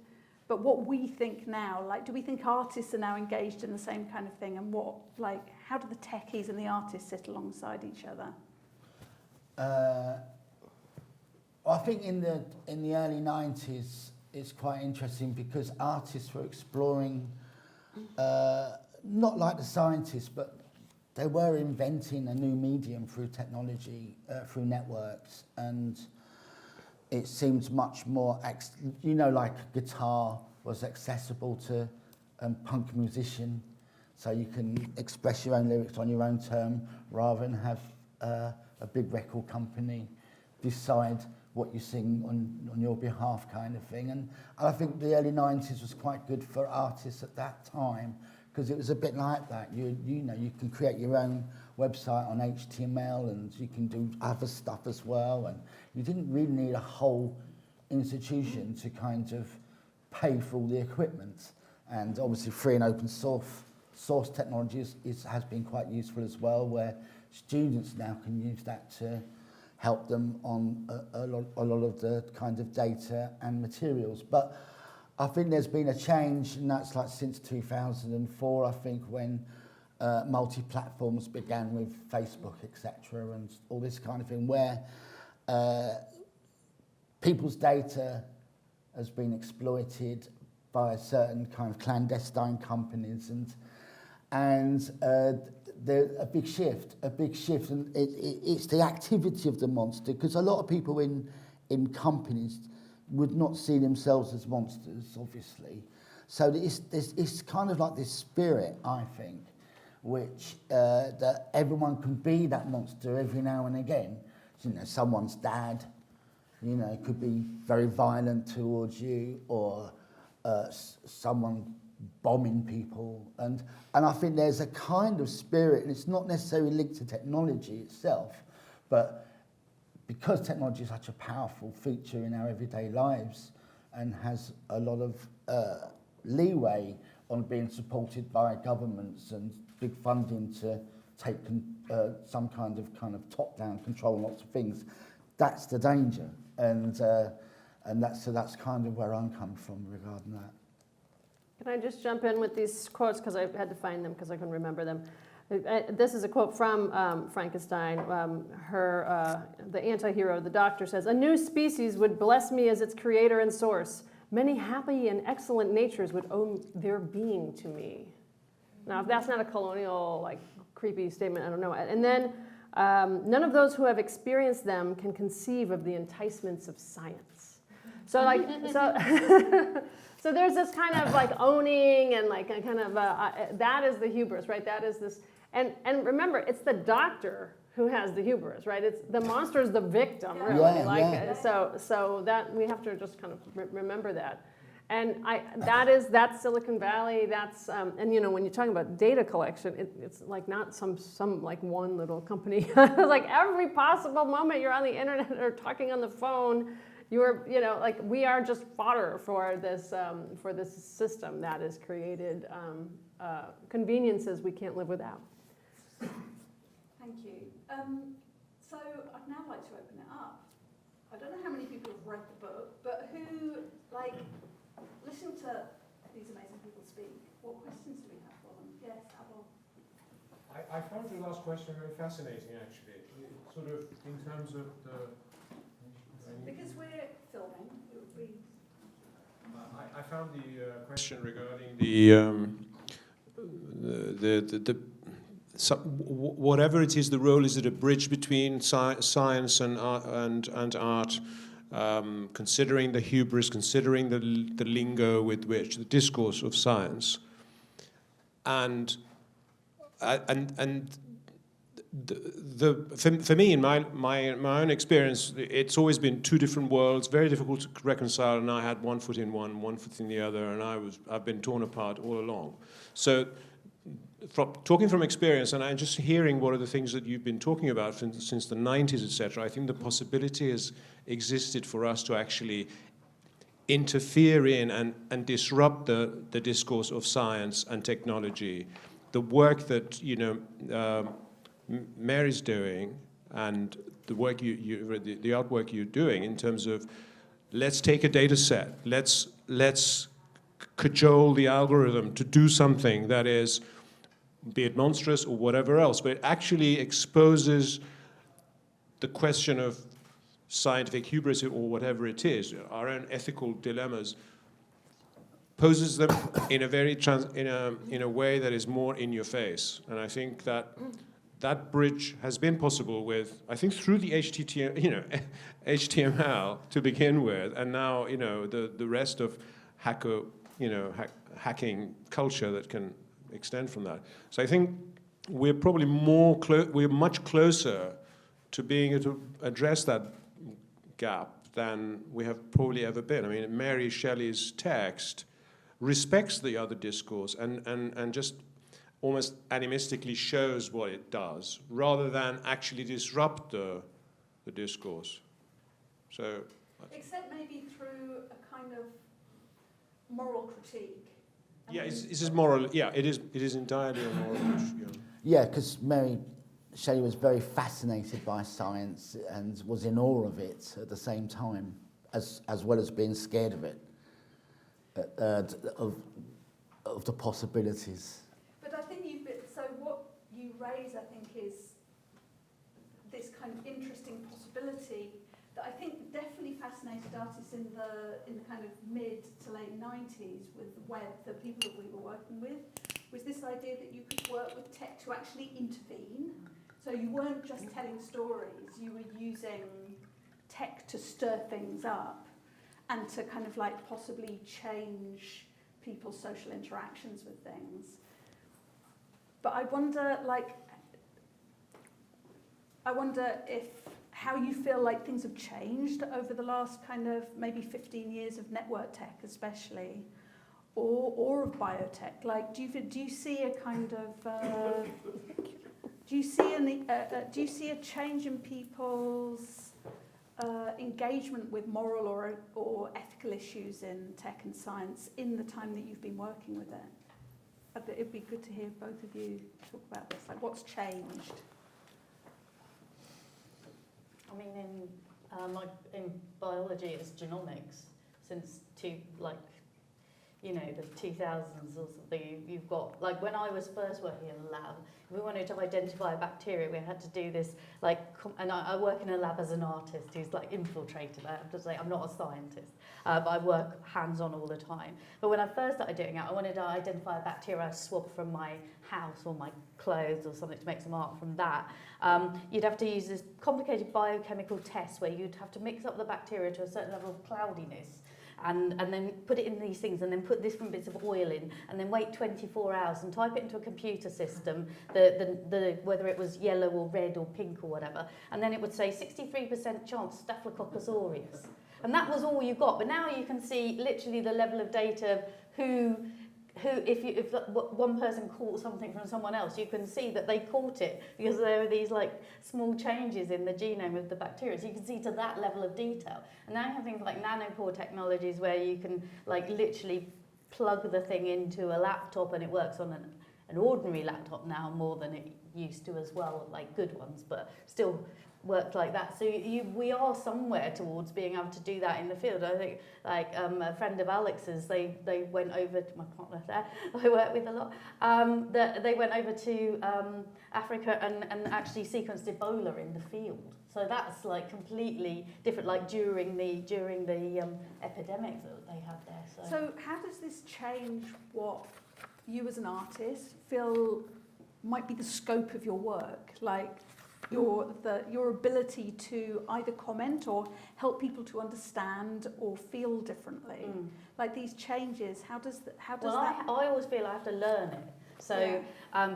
But what we think now, like, do we think artists are now engaged in the same kind of thing? And how do the techies and the artists sit alongside each other? I think in the early 90s, it's quite interesting because artists were exploring, not like the scientists, but they were inventing a new medium through technology, through networks, and it seems much more, like a guitar was accessible to a punk musician, so you can express your own lyrics on your own term rather than have a big record company decide what you sing on your behalf, kind of thing. And I think the early 90s was quite good for artists at that time, because it was a bit like that. You can create your own website on HTML, and you can do other stuff as well, and you didn't really need a whole institution to kind of pay for all the equipment. And obviously free and open source technology has been quite useful as well, where students now can use that to help them on a lot of the kind of data and materials. But I think there's been a change, and that's like since 2004, I think, when multi-platforms began with Facebook, etc., and all this kind of thing, where people's data has been exploited by certain kind of clandestine companies, and there's a big shift, and it's the activity of the monster, because a lot of people in companies would not see themselves as monsters, obviously. So it's kind of like this spirit, I think, which that everyone can be that monster every now and again. You know, someone's dad, you know, could be very violent towards you, or someone bombing people, and I think there's a kind of spirit, and it's not necessarily linked to technology itself, but because technology is such a powerful feature in our everyday lives and has a lot of leeway on being supported by governments and big funding to take some kind of top-down control on lots of things, that's the danger, and that's kind of where I'm coming from regarding that. Can I just jump in with these quotes, because I had to find them because I couldn't remember them. This is a quote from Frankenstein. The anti-hero, the doctor, says, "A new species would bless me as its creator and source. Many happy and excellent natures would owe their being to me." Now, if that's not a colonial, like, creepy statement, I don't know. And then, none of those who have experienced them can conceive of the enticements of science. So, like, so there's this kind of like owning and like a kind of that is the hubris, right? That is this, and remember, it's the doctor who has the hubris, right? It's the monster is the victim, really. Yeah. So that we have to just kind of remember that, and that's Silicon Valley. That's and you know, when you're talking about data collection, it's like not some like one little company. Like every possible moment you're on the internet or talking on the phone. You know, like we are just fodder for this system that has created conveniences we can't live without. Thank you. So I'd now like to open it up. I don't know how many people have read the book, but who, like, listen to these amazing people speak. What questions do we have for them? Yes, Abel. I found the last question very fascinating, actually. Sort of in terms of the... Because we're filming, it would be... I found the question regarding whatever it is, the role, is it a bridge between science and art, considering the hubris, considering the lingo with which the discourse of science, and for me, in my own experience, it's always been two different worlds, very difficult to reconcile, and I had one foot in one foot in the other, and I've been torn apart all along. So, talking from experience, and I'm just hearing what are the things that you've been talking about since the 90s, etc., I think the possibility has existed for us to actually interfere in and disrupt the discourse of science and technology. The work that, you know, Mary's doing, and the work the artwork you're doing, in terms of let's take a data set, let's cajole the algorithm to do something that is, be it monstrous or whatever else, but it actually exposes the question of scientific hubris or whatever it is, our own ethical dilemmas, poses them in a very in a way that is more in your face. And I think that bridge has been possible with, I think, through the HTML to begin with, and now, you know, the rest of hacking culture that can extend from that. So I think we're probably we're much closer to being able to address that gap than we have probably ever been. I mean, Mary Shelley's text respects the other discourse and just almost animistically shows what it does, rather than actually disrupt the discourse. So, except maybe through a kind of moral critique. Yeah, this is moral. Yeah, it is entirely a moral issue. Yeah, because Mary Shelley was very fascinated by science and was in awe of it at the same time, as well as being scared of it, of the possibilities. But I think so what you raise, I think, is this kind of interesting possibility that I think definitely fascinated artists in the kind of mid to late 90s with the web, the people that we were working with, was this idea that you could work with tech to actually intervene. So you weren't just telling stories, you were using tech to stir things up. and to kind of like possibly change people's social interactions with things. But I wonder if how you feel like things have changed over the last kind of maybe 15 years of network tech especially, or of biotech. Like, do you see a kind of do you see a change in people's engagement with moral or ethical issues in tech and science in the time that you've been working with it? It'd be good to hear both of you talk about this. Like, what's changed? I mean, in biology, it's genomics since the 2000s or something. You've got, like, when I was first working in a lab, if we wanted to identify a bacteria, we had to do this, like, and I work in a lab as an artist who's like infiltrated. I have to say, I'm not a scientist, but I work hands-on all the time. But when I first started doing it, I wanted to identify a bacteria I swabbed from my house or my clothes or something to make some art from that. You'd have to use this complicated biochemical test where you'd have to mix up the bacteria to a certain level of cloudiness. And then put it in these things, and then put different bits of oil in, and then wait 24 hours and type it into a computer system, the whether it was yellow or red or pink or whatever, and then it would say 63% chance Staphylococcus aureus. And that was all you got. But now you can see literally the level of data of who if one person caught something from someone else, you can see that they caught it because there are these like small changes in the genome of the bacteria. So you can see to that level of detail. And now you have things like nanopore technologies where you can like literally plug the thing into a laptop and it works on an ordinary laptop now more than it used to as well, like good ones, but still worked like that. So we are somewhere towards being able to do that in the field. I think like a friend of Alex's, they went over to my partner there, I work with a lot, they went over to Africa and actually sequenced Ebola in the field. So that's like completely different, like during the epidemic that they had there. So how does this change what you as an artist feel might be the scope of your work? Like your ability to either comment or help people to understand or feel differently. Like these changes, how does that? I always feel I have to learn it. So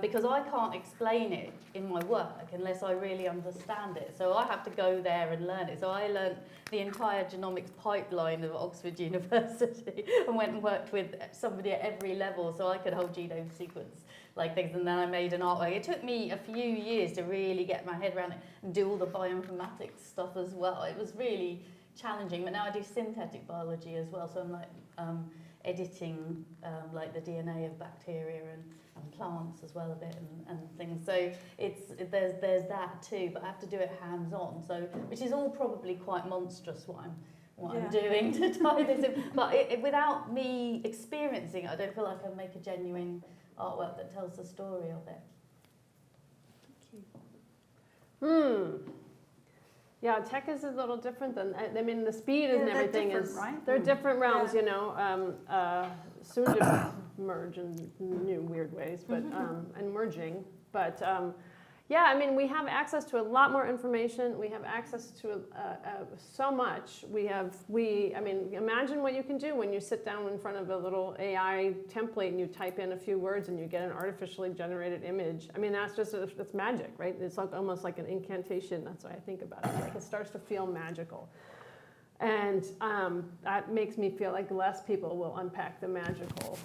because I can't explain it in my work unless I really understand it. So I have to go there and learn it. So I learned the entire genomics pipeline of Oxford University and went and worked with somebody at every level so I could whole genome sequence like things, and then I made an artwork. It took me a few years to really get my head around it and do all the bioinformatics stuff as well. It was really challenging, but now I do synthetic biology as well, so I'm like editing like the DNA of bacteria and plants as well a bit and things. So there's that too, but I have to do it hands-on. So which is all probably quite monstrous what I'm doing to tie this in. But without me experiencing it, I don't feel like I make a genuine artwork that tells the story of it. Yeah, tech is a little different than, I mean, the speed and everything is, right? They're different realms, you know, soon to merge in new weird ways, but, and merging. But yeah, I mean, we have access to a lot more information. We have access to so much. I mean, imagine what you can do when you sit down in front of a little AI template and you type in a few words and you get an artificially generated image. I mean, that's magic, right? It's like almost like an incantation. That's what I think about it. Like it starts to feel magical. And that makes me feel like less people will unpack the magical,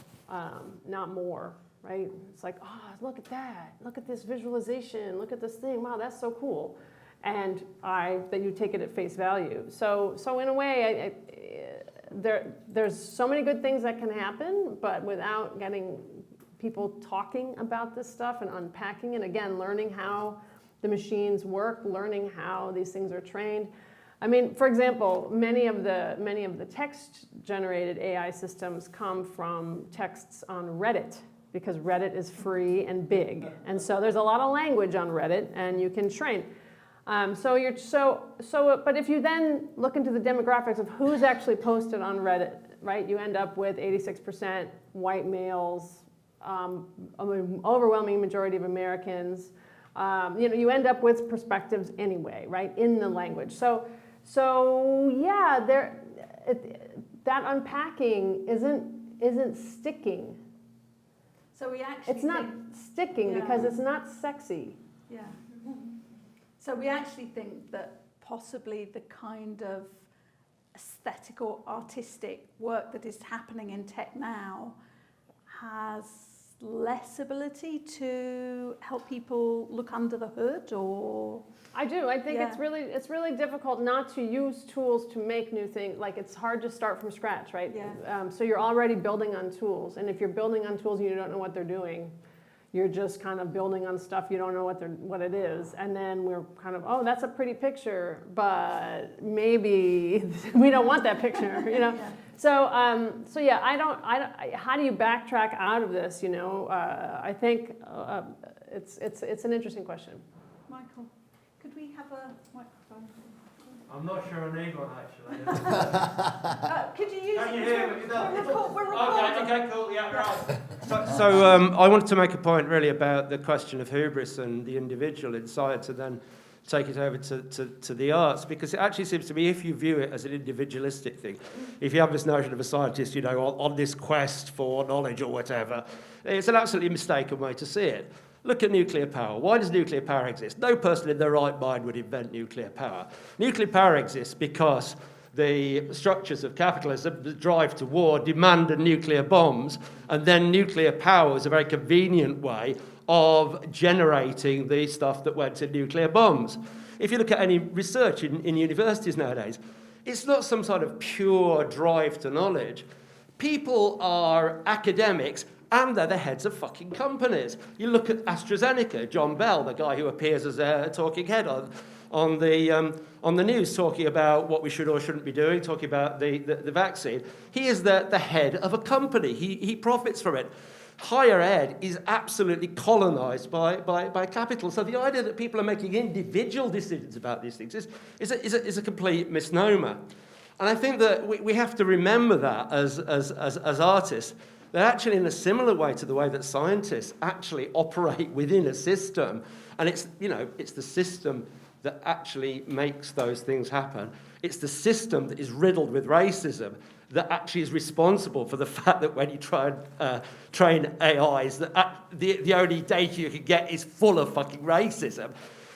not more. Right? It's like, oh, look at that. Look at this visualization. Look at this thing. Wow, that's so cool. And then you take it at face value. So in a way, there's so many good things that can happen, but without getting people talking about this stuff and unpacking it, again, learning how the machines work, learning how these things are trained. I mean, for example, many of the text-generated AI systems come from texts on Reddit, because Reddit is free and big. And so there's a lot of language on Reddit and you can train. But if you then look into the demographics of who's actually posted on Reddit, right? You end up with 86% white males, overwhelming majority of Americans. You end up with perspectives anyway, right? In the language. So yeah, that unpacking isn't sticking. So we actually It's not sticking because it's not sexy. Yeah. So we actually think that possibly the kind of aesthetic or artistic work that is happening in tech now has less ability to help people look under the hood, or? I do. I think it's really difficult not to use tools to make new things. Like, it's hard to start from scratch, right? Yeah. So you're already building on tools, and if you're building on tools and you don't know what they're doing, you're just kind of building on stuff you don't know what it is. And then we're kind of, oh, that's a pretty picture, but maybe we don't want that picture, you know? Yeah. So yeah, how do you backtrack out of this, you know? I think it's an interesting question. Michael, could we have a microphone? I'm not sure I need one, actually. Could you use Can you it? hear me? We're recording. Okay, cool, yeah, right. So I wanted to make a point really about the question of hubris and the individual inside, to then take it over to the arts, because it actually seems to me, if you view it as an individualistic thing, if you have this notion of a scientist, you know, on this quest for knowledge or whatever, it's an absolutely mistaken way to see it. Look at nuclear power. Why does nuclear power exist? No person in their right mind would invent nuclear power. Nuclear power exists because the structures of capitalism, the drive to war, demanded nuclear bombs, and then nuclear power is a very convenient way of generating the stuff that went in nuclear bombs. If you look at any research in universities nowadays, it's not some sort of pure drive to knowledge. People are academics, and they're the heads of fucking companies. You look at AstraZeneca, John Bell, the guy who appears as a talking head on the news, talking about what we should or shouldn't be doing, talking about the vaccine. He is the head of a company. He profits from it. Higher ed is absolutely colonised by capital. So the idea that people are making individual decisions about these things is a complete misnomer. And I think that we have to remember that as artists, that actually in a similar way to the way that scientists actually operate within a system, and it's the system that actually makes those things happen. It's the system that is riddled with racism that actually is responsible for the fact that when you try and train AIs, that the only data you can get is full of fucking racism.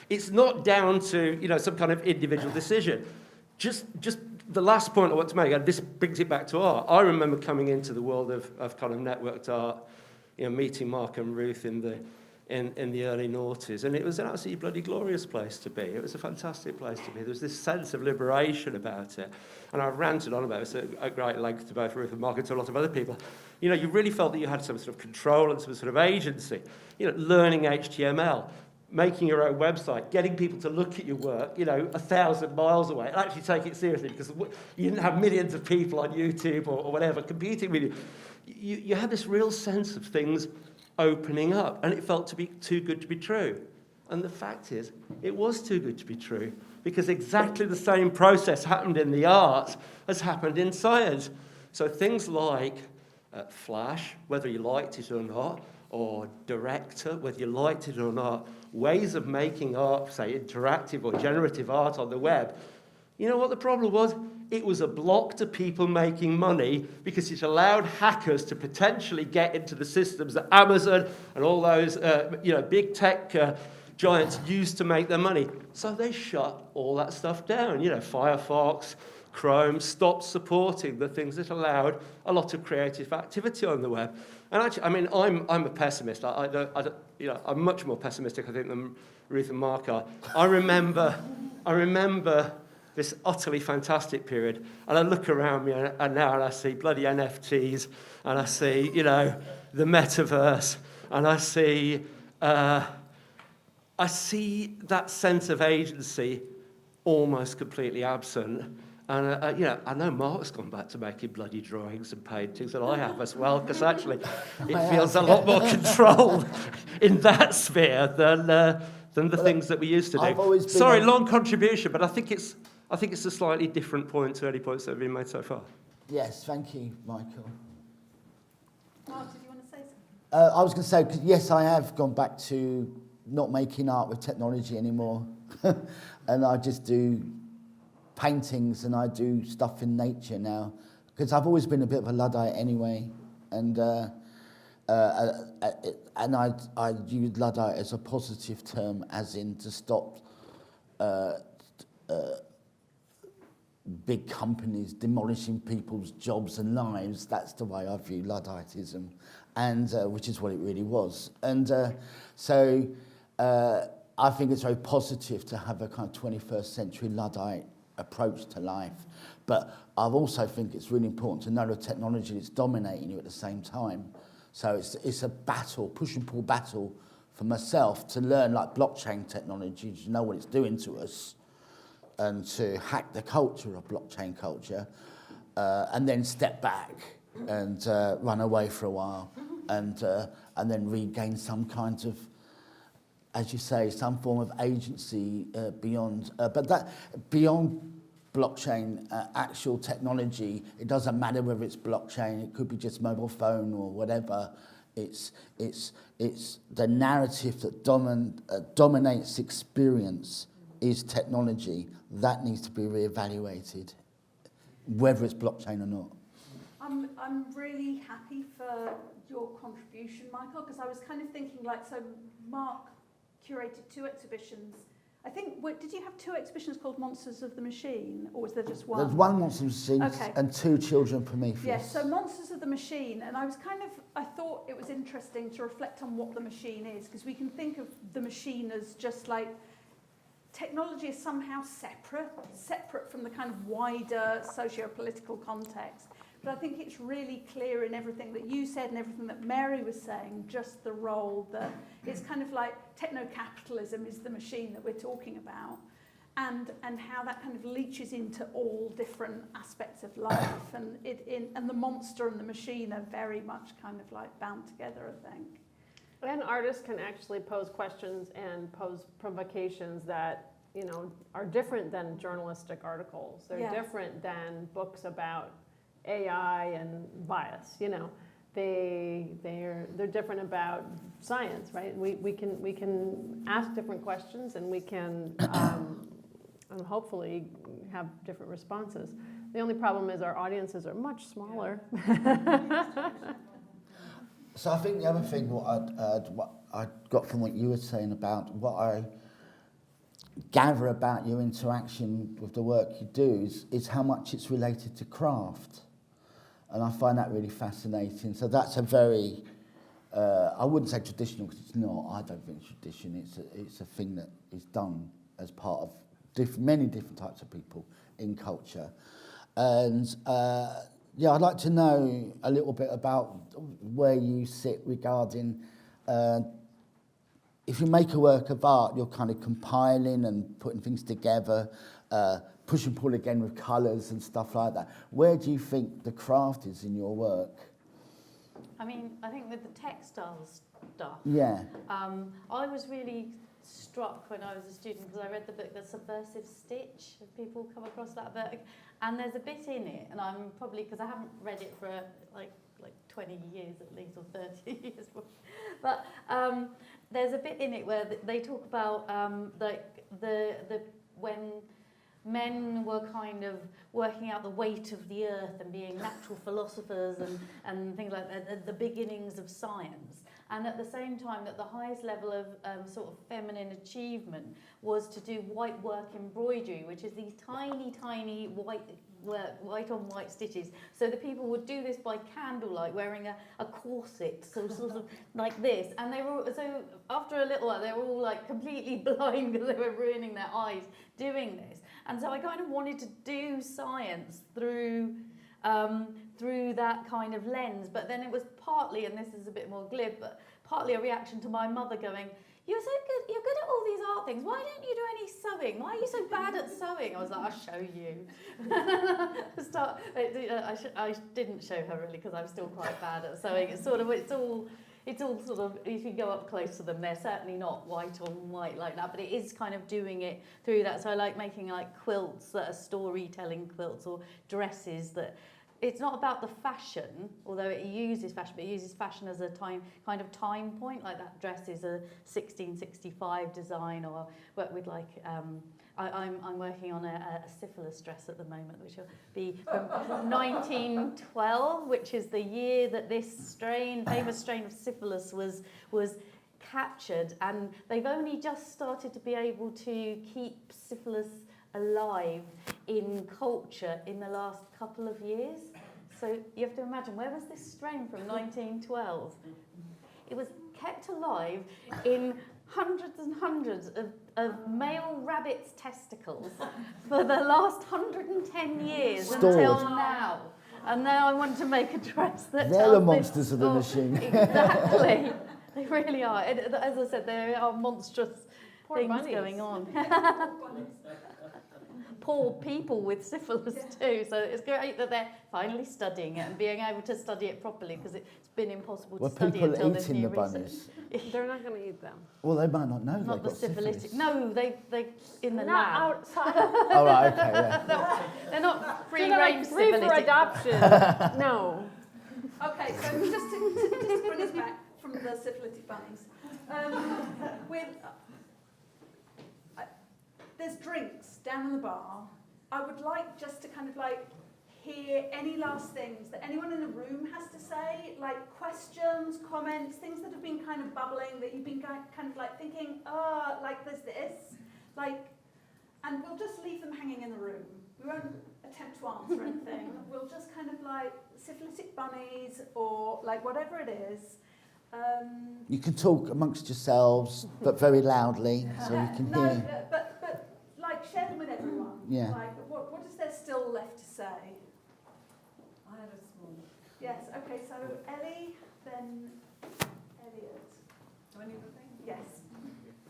It's not down to some kind of individual decision. Just the last point I want to make, and this brings it back to art. I remember coming into the world of kind of networked art, meeting Marc and Ruth in the early noughties, and it was an absolutely bloody glorious place to be. It was a fantastic place to be. There was this sense of liberation about it, and I've ranted on about it at great length to both Ruth and Marc and to a lot of other people. You really felt that you had some sort of control and some sort of agency. Learning HTML, making your own website, getting people to look at your work, 1,000 miles away, and actually take it seriously, because you didn't have millions of people on YouTube or whatever competing with you. You had this real sense of things opening up, and it felt to be too good to be true. And the fact is, it was too good to be true, because exactly the same process happened in the arts as happened in science. So things like Flash, whether you liked it or not, or Director, whether you liked it or not, ways of making art, say interactive or generative art on the web. You know what the problem was? It was a block to people making money, because it allowed hackers to potentially get into the systems that Amazon and all those big tech giants used to make their money. So they shut all that stuff down. Firefox, Chrome stopped supporting the things that allowed a lot of creative activity on the web. And actually, I'm a pessimist. I'm much more pessimistic, I think, than Ruth and Marc are. I remember this utterly fantastic period, and I look around me and now I see bloody NFTs, and I see, the metaverse, and I see that sense of agency almost completely absent. And I know Marc's gone back to making bloody drawings and paintings, and I have as well, because actually it feels a lot more controlled in that sphere than the things that we used to do. Sorry, long contribution, but I think it's a slightly different point to any points that have been made so far. Yes, thank you, Michael. Marc, did you want to say something? I was going to say, 'cause yes, I have gone back to not making art with technology anymore. And I just do paintings, and I do stuff in nature now, because I've always been a bit of a Luddite anyway, and I use Luddite as a positive term, as in to stop big companies demolishing people's jobs and lives. That's the way I view Ludditism, and which is what it really was. And so I think it's very positive to have a kind of 21st century Luddite approach to life. But I also think it's really important to know the technology that's dominating you at the same time. So it's a battle, push and pull battle for myself to learn like blockchain technology, to know what it's doing to us, and to hack the culture of blockchain culture, and then step back and run away for a while, and then regain some kind of, as you say, some form of agency beyond. But that beyond blockchain, actual technology, it doesn't matter whether it's blockchain. It could be just mobile phone or whatever. It's the narrative that dominates experience is technology. That needs to be reevaluated, whether it's blockchain or not. I'm really happy for your contribution, Michael, because I was kind of thinking, like, so Marc curated 2 exhibitions. I think, did you have 2 exhibitions called Monsters of the Machine, or was there just one? There's one Monsters of the Machine, Okay. and 2 Children of Prometheus. Yes, so Monsters of the Machine, and I thought it was interesting to reflect on what the machine is, because we can think of the machine as just like, technology is somehow separate from the kind of wider socio-political context. But I think it's really clear in everything that you said and everything that Mary was saying, just the role that it's kind of like techno-capitalism is the machine that we're talking about, and how that kind of leaches into all different aspects of life, and and the monster and the machine are very much kind of like bound together, I think. And artists can actually pose questions and pose provocations that, you know, are different than journalistic articles. They're different than books about AI and bias. You know, they're different about science, right? We can ask different questions, and we can and hopefully have different responses. The only problem is our audiences are much smaller. So I think the other thing, what I got from what you were saying about what I gather about your interaction with the work you do is how much it's related to craft. And I find that really fascinating. So that's a very, I wouldn't say traditional, because it's not. I don't think it's tradition. It's a thing that is done as part of many different types of people in culture. And yeah, I'd like to know a little bit about where you sit regarding, if you make a work of art, you're kind of compiling and putting things together, push and pull again with colours and stuff like that. Where do you think the craft is in your work? I mean, I think with the textile stuff, Yeah. I was really struck when I was a student, because I read the book The Subversive Stitch. Have people come across that book? And there's a bit in it, and I'm probably, because I haven't read it for like 20 years at least, or 30 years, but there's a bit in it where they talk about like the when men were kind of working out the weight of the earth and being natural philosophers and things like that, the beginnings of science. And at the same time that the highest level of sort of feminine achievement was to do white work embroidery, which is these tiny, tiny white on white stitches. So the people would do this by candlelight, wearing a corset, so sort of like this. And they were, so after a little while, they were all like completely blind because they were ruining their eyes doing this. And so I kind of wanted to do science through that kind of lens, but then it was partly, and this is a bit more glib, but partly a reaction to my mother going, you're so good, you're good at all these art things, why don't you do any sewing? Why are you so bad at sewing? I was like, I'll show you. I didn't show her really, because I'm still quite bad at sewing. It's all sort of, if you go up close to them, they're certainly not white on white like that, but it is kind of doing it through that. So I like making like quilts that are storytelling quilts, or dresses that, it's not about the fashion, although it uses fashion, but it uses fashion as a time point, like that dress is a 1665 design, or work with like I'm working on a syphilis dress at the moment, which will be from 1912, which is the year that this famous strain of syphilis was captured, and they've only just started to be able to keep syphilis alive in culture in the last couple of years. So you have to imagine, where was this strain from 1912? It was kept alive in hundreds and hundreds of male rabbits' testicles for the last 110 years until now. And now I want to make a dress that They're tells the this monsters of the story. machine. Exactly. They really are. As I said, there are monstrous Poor things bunnies. going on. Poor people with syphilis too. So it's great that they're finally studying it and being able to study it properly, because it's been impossible Well, to study people until there's eating new the research. bunnies. They're not going to eat them. Well, they might not know Not they've the got syphilitic. syphilis. No, they in the Not lab. outside. Oh, right, okay, yeah. They're not free They're range like free for syphilitic. adoption. No. Okay, so just to bring us back from the syphilitic bunnies, there's drinks down in the bar. I would like just to kind of like hear any last things that anyone in the room has to say, like questions, comments, things that have been kind of bubbling, that you've been kind of like thinking, like there's this, like, and we'll just leave them hanging in the room. We won't attempt to answer anything. We'll just kind of like syphilitic bunnies or like whatever it is. You can talk amongst yourselves, but very loudly, so you can No, hear. but like share them with everyone. Yeah. Like what is there still left to say? I had a small. Yes. Okay. So Ellie, then Elliot. Do I need the thing? Yes.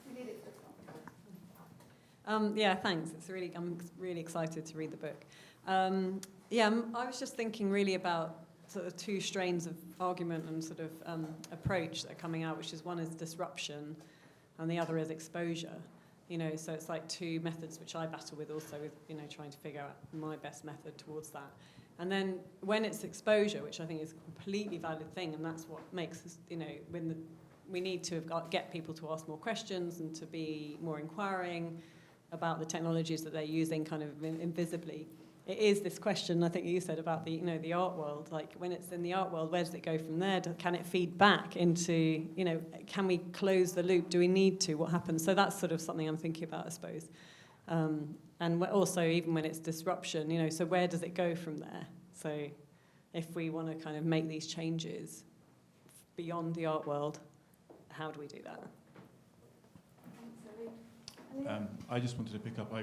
We need it for the front. Yeah, thanks. I'm really excited to read the book. I was just thinking really about sort of two strains of argument and sort of approach that are coming out, which is one is disruption and the other is exposure. You know, so it's like two methods which I battle with also with, you know, trying to figure out my best method towards that. And then when it's exposure, which I think is a completely valid thing, and that's what makes us, you know, we need to get people to ask more questions and to be more inquiring about the technologies that they're using kind of invisibly. It is this question, I think you said, about the, you know, the art world. Like, when it's in the art world, where does it go from there? Can it feed back into, you know, can we close the loop? Do we need to? What happens? So that's sort of something I'm thinking about, I suppose. And also, even when it's disruption, you know, so where does it go from there? So if we want to kind of make these changes beyond the art world, how do we do that? I just wanted to pick up,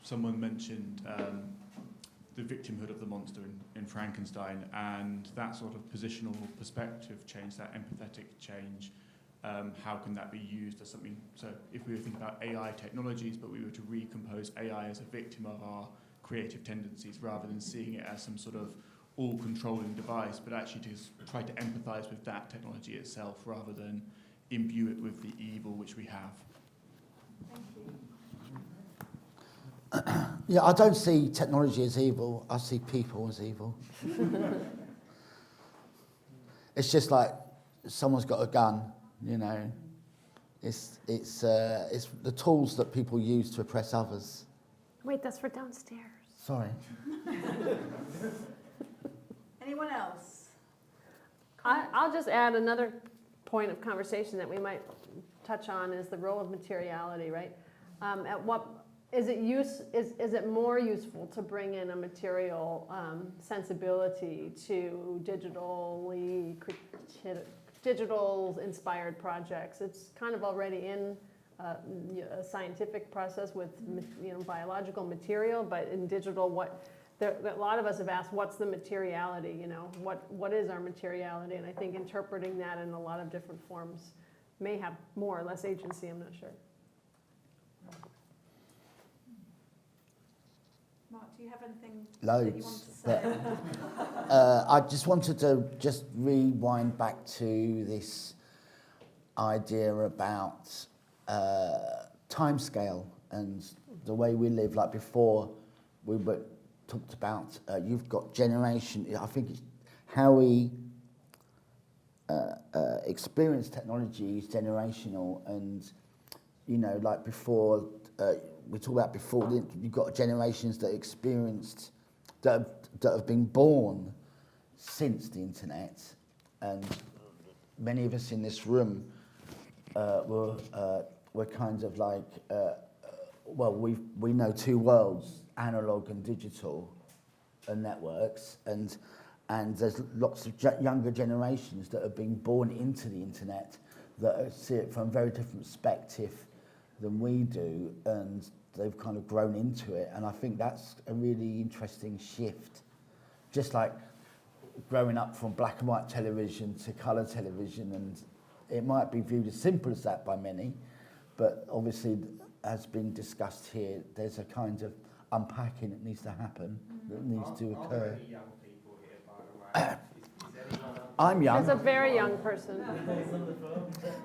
someone mentioned the victimhood of the monster in Frankenstein, and that sort of positional perspective change, that empathetic change, how can that be used as something? So if we were thinking about AI technologies, but we were to recompose AI as a victim of our creative tendencies rather than seeing it as some sort of all-controlling device, but actually to try to empathize with that technology itself rather than imbue it with the evil which we have. Thank you. Yeah, I don't see technology as evil. I see people as evil. It's just like someone's got a gun, you know. It's the tools that people use to oppress others. Wait, that's for downstairs. Sorry. Anyone else? I'll just add another point of conversation that we might touch on is the role of materiality, right? At what is it more useful to bring in a material sensibility to digital inspired projects? It's kind of already in a scientific process with, you know, biological material, but in digital, a lot of us have asked, what's the materiality? You know, what is our materiality? And I think interpreting that in a lot of different forms may have more or less agency. I'm not sure. Mark, do you have anything Loads, that you want to say? I just wanted to just rewind back to this idea about timescale and the way we live. Like before, we were talked about. You've got generation. I think it's how we experience technology is generational, and you know, like before, we talked about before, you've got generations that have been born since the internet, and many of us in this room were kind of like, we know two worlds, analog and digital, and networks, and there's lots of younger generations that have been born into the internet that see it from a very different perspective than we do, and they've kind of grown into it, and I think that's a really interesting shift. Just like growing up from black and white television to colour television, and it might be viewed as simple as that by many, but obviously, as been discussed here, there's a kind of unpacking that needs to happen, that needs to occur. I'm young. There's a very young person.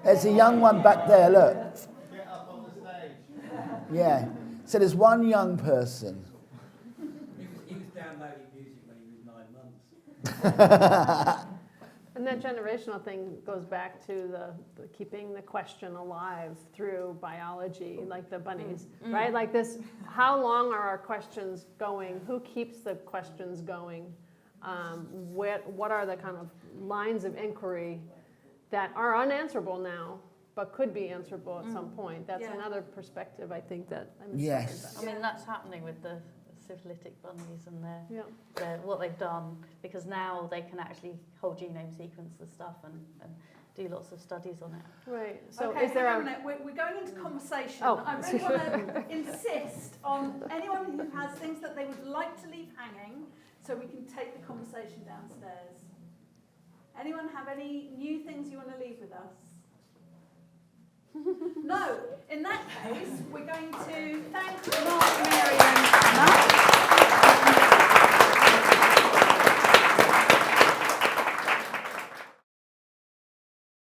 There's a young one back there, look. Get up on the stage. Yeah. So there's one young person. He was downloading music when he was 9 months. And that generational thing goes back to the keeping the question alive through biology, like the bunnies, right? Like this, how long are our questions going? Who keeps the questions going? What are the kind of lines of inquiry that are unanswerable now, but could be answerable at some point? That's another perspective, I think, that I'm inspired by. I mean, that's happening with the syphilitic bunnies and what they've done, because now they can actually whole genome sequence the stuff and do lots of studies on it. Right. So okay, is there hang on a minute. We're going into conversation. Oh. I really want to insist on anyone who has things that they would like to leave hanging, so we can take the conversation downstairs. Anyone have any new things you want to leave with us? No. In that case, we're going to thank Marc, Mary, and Matt.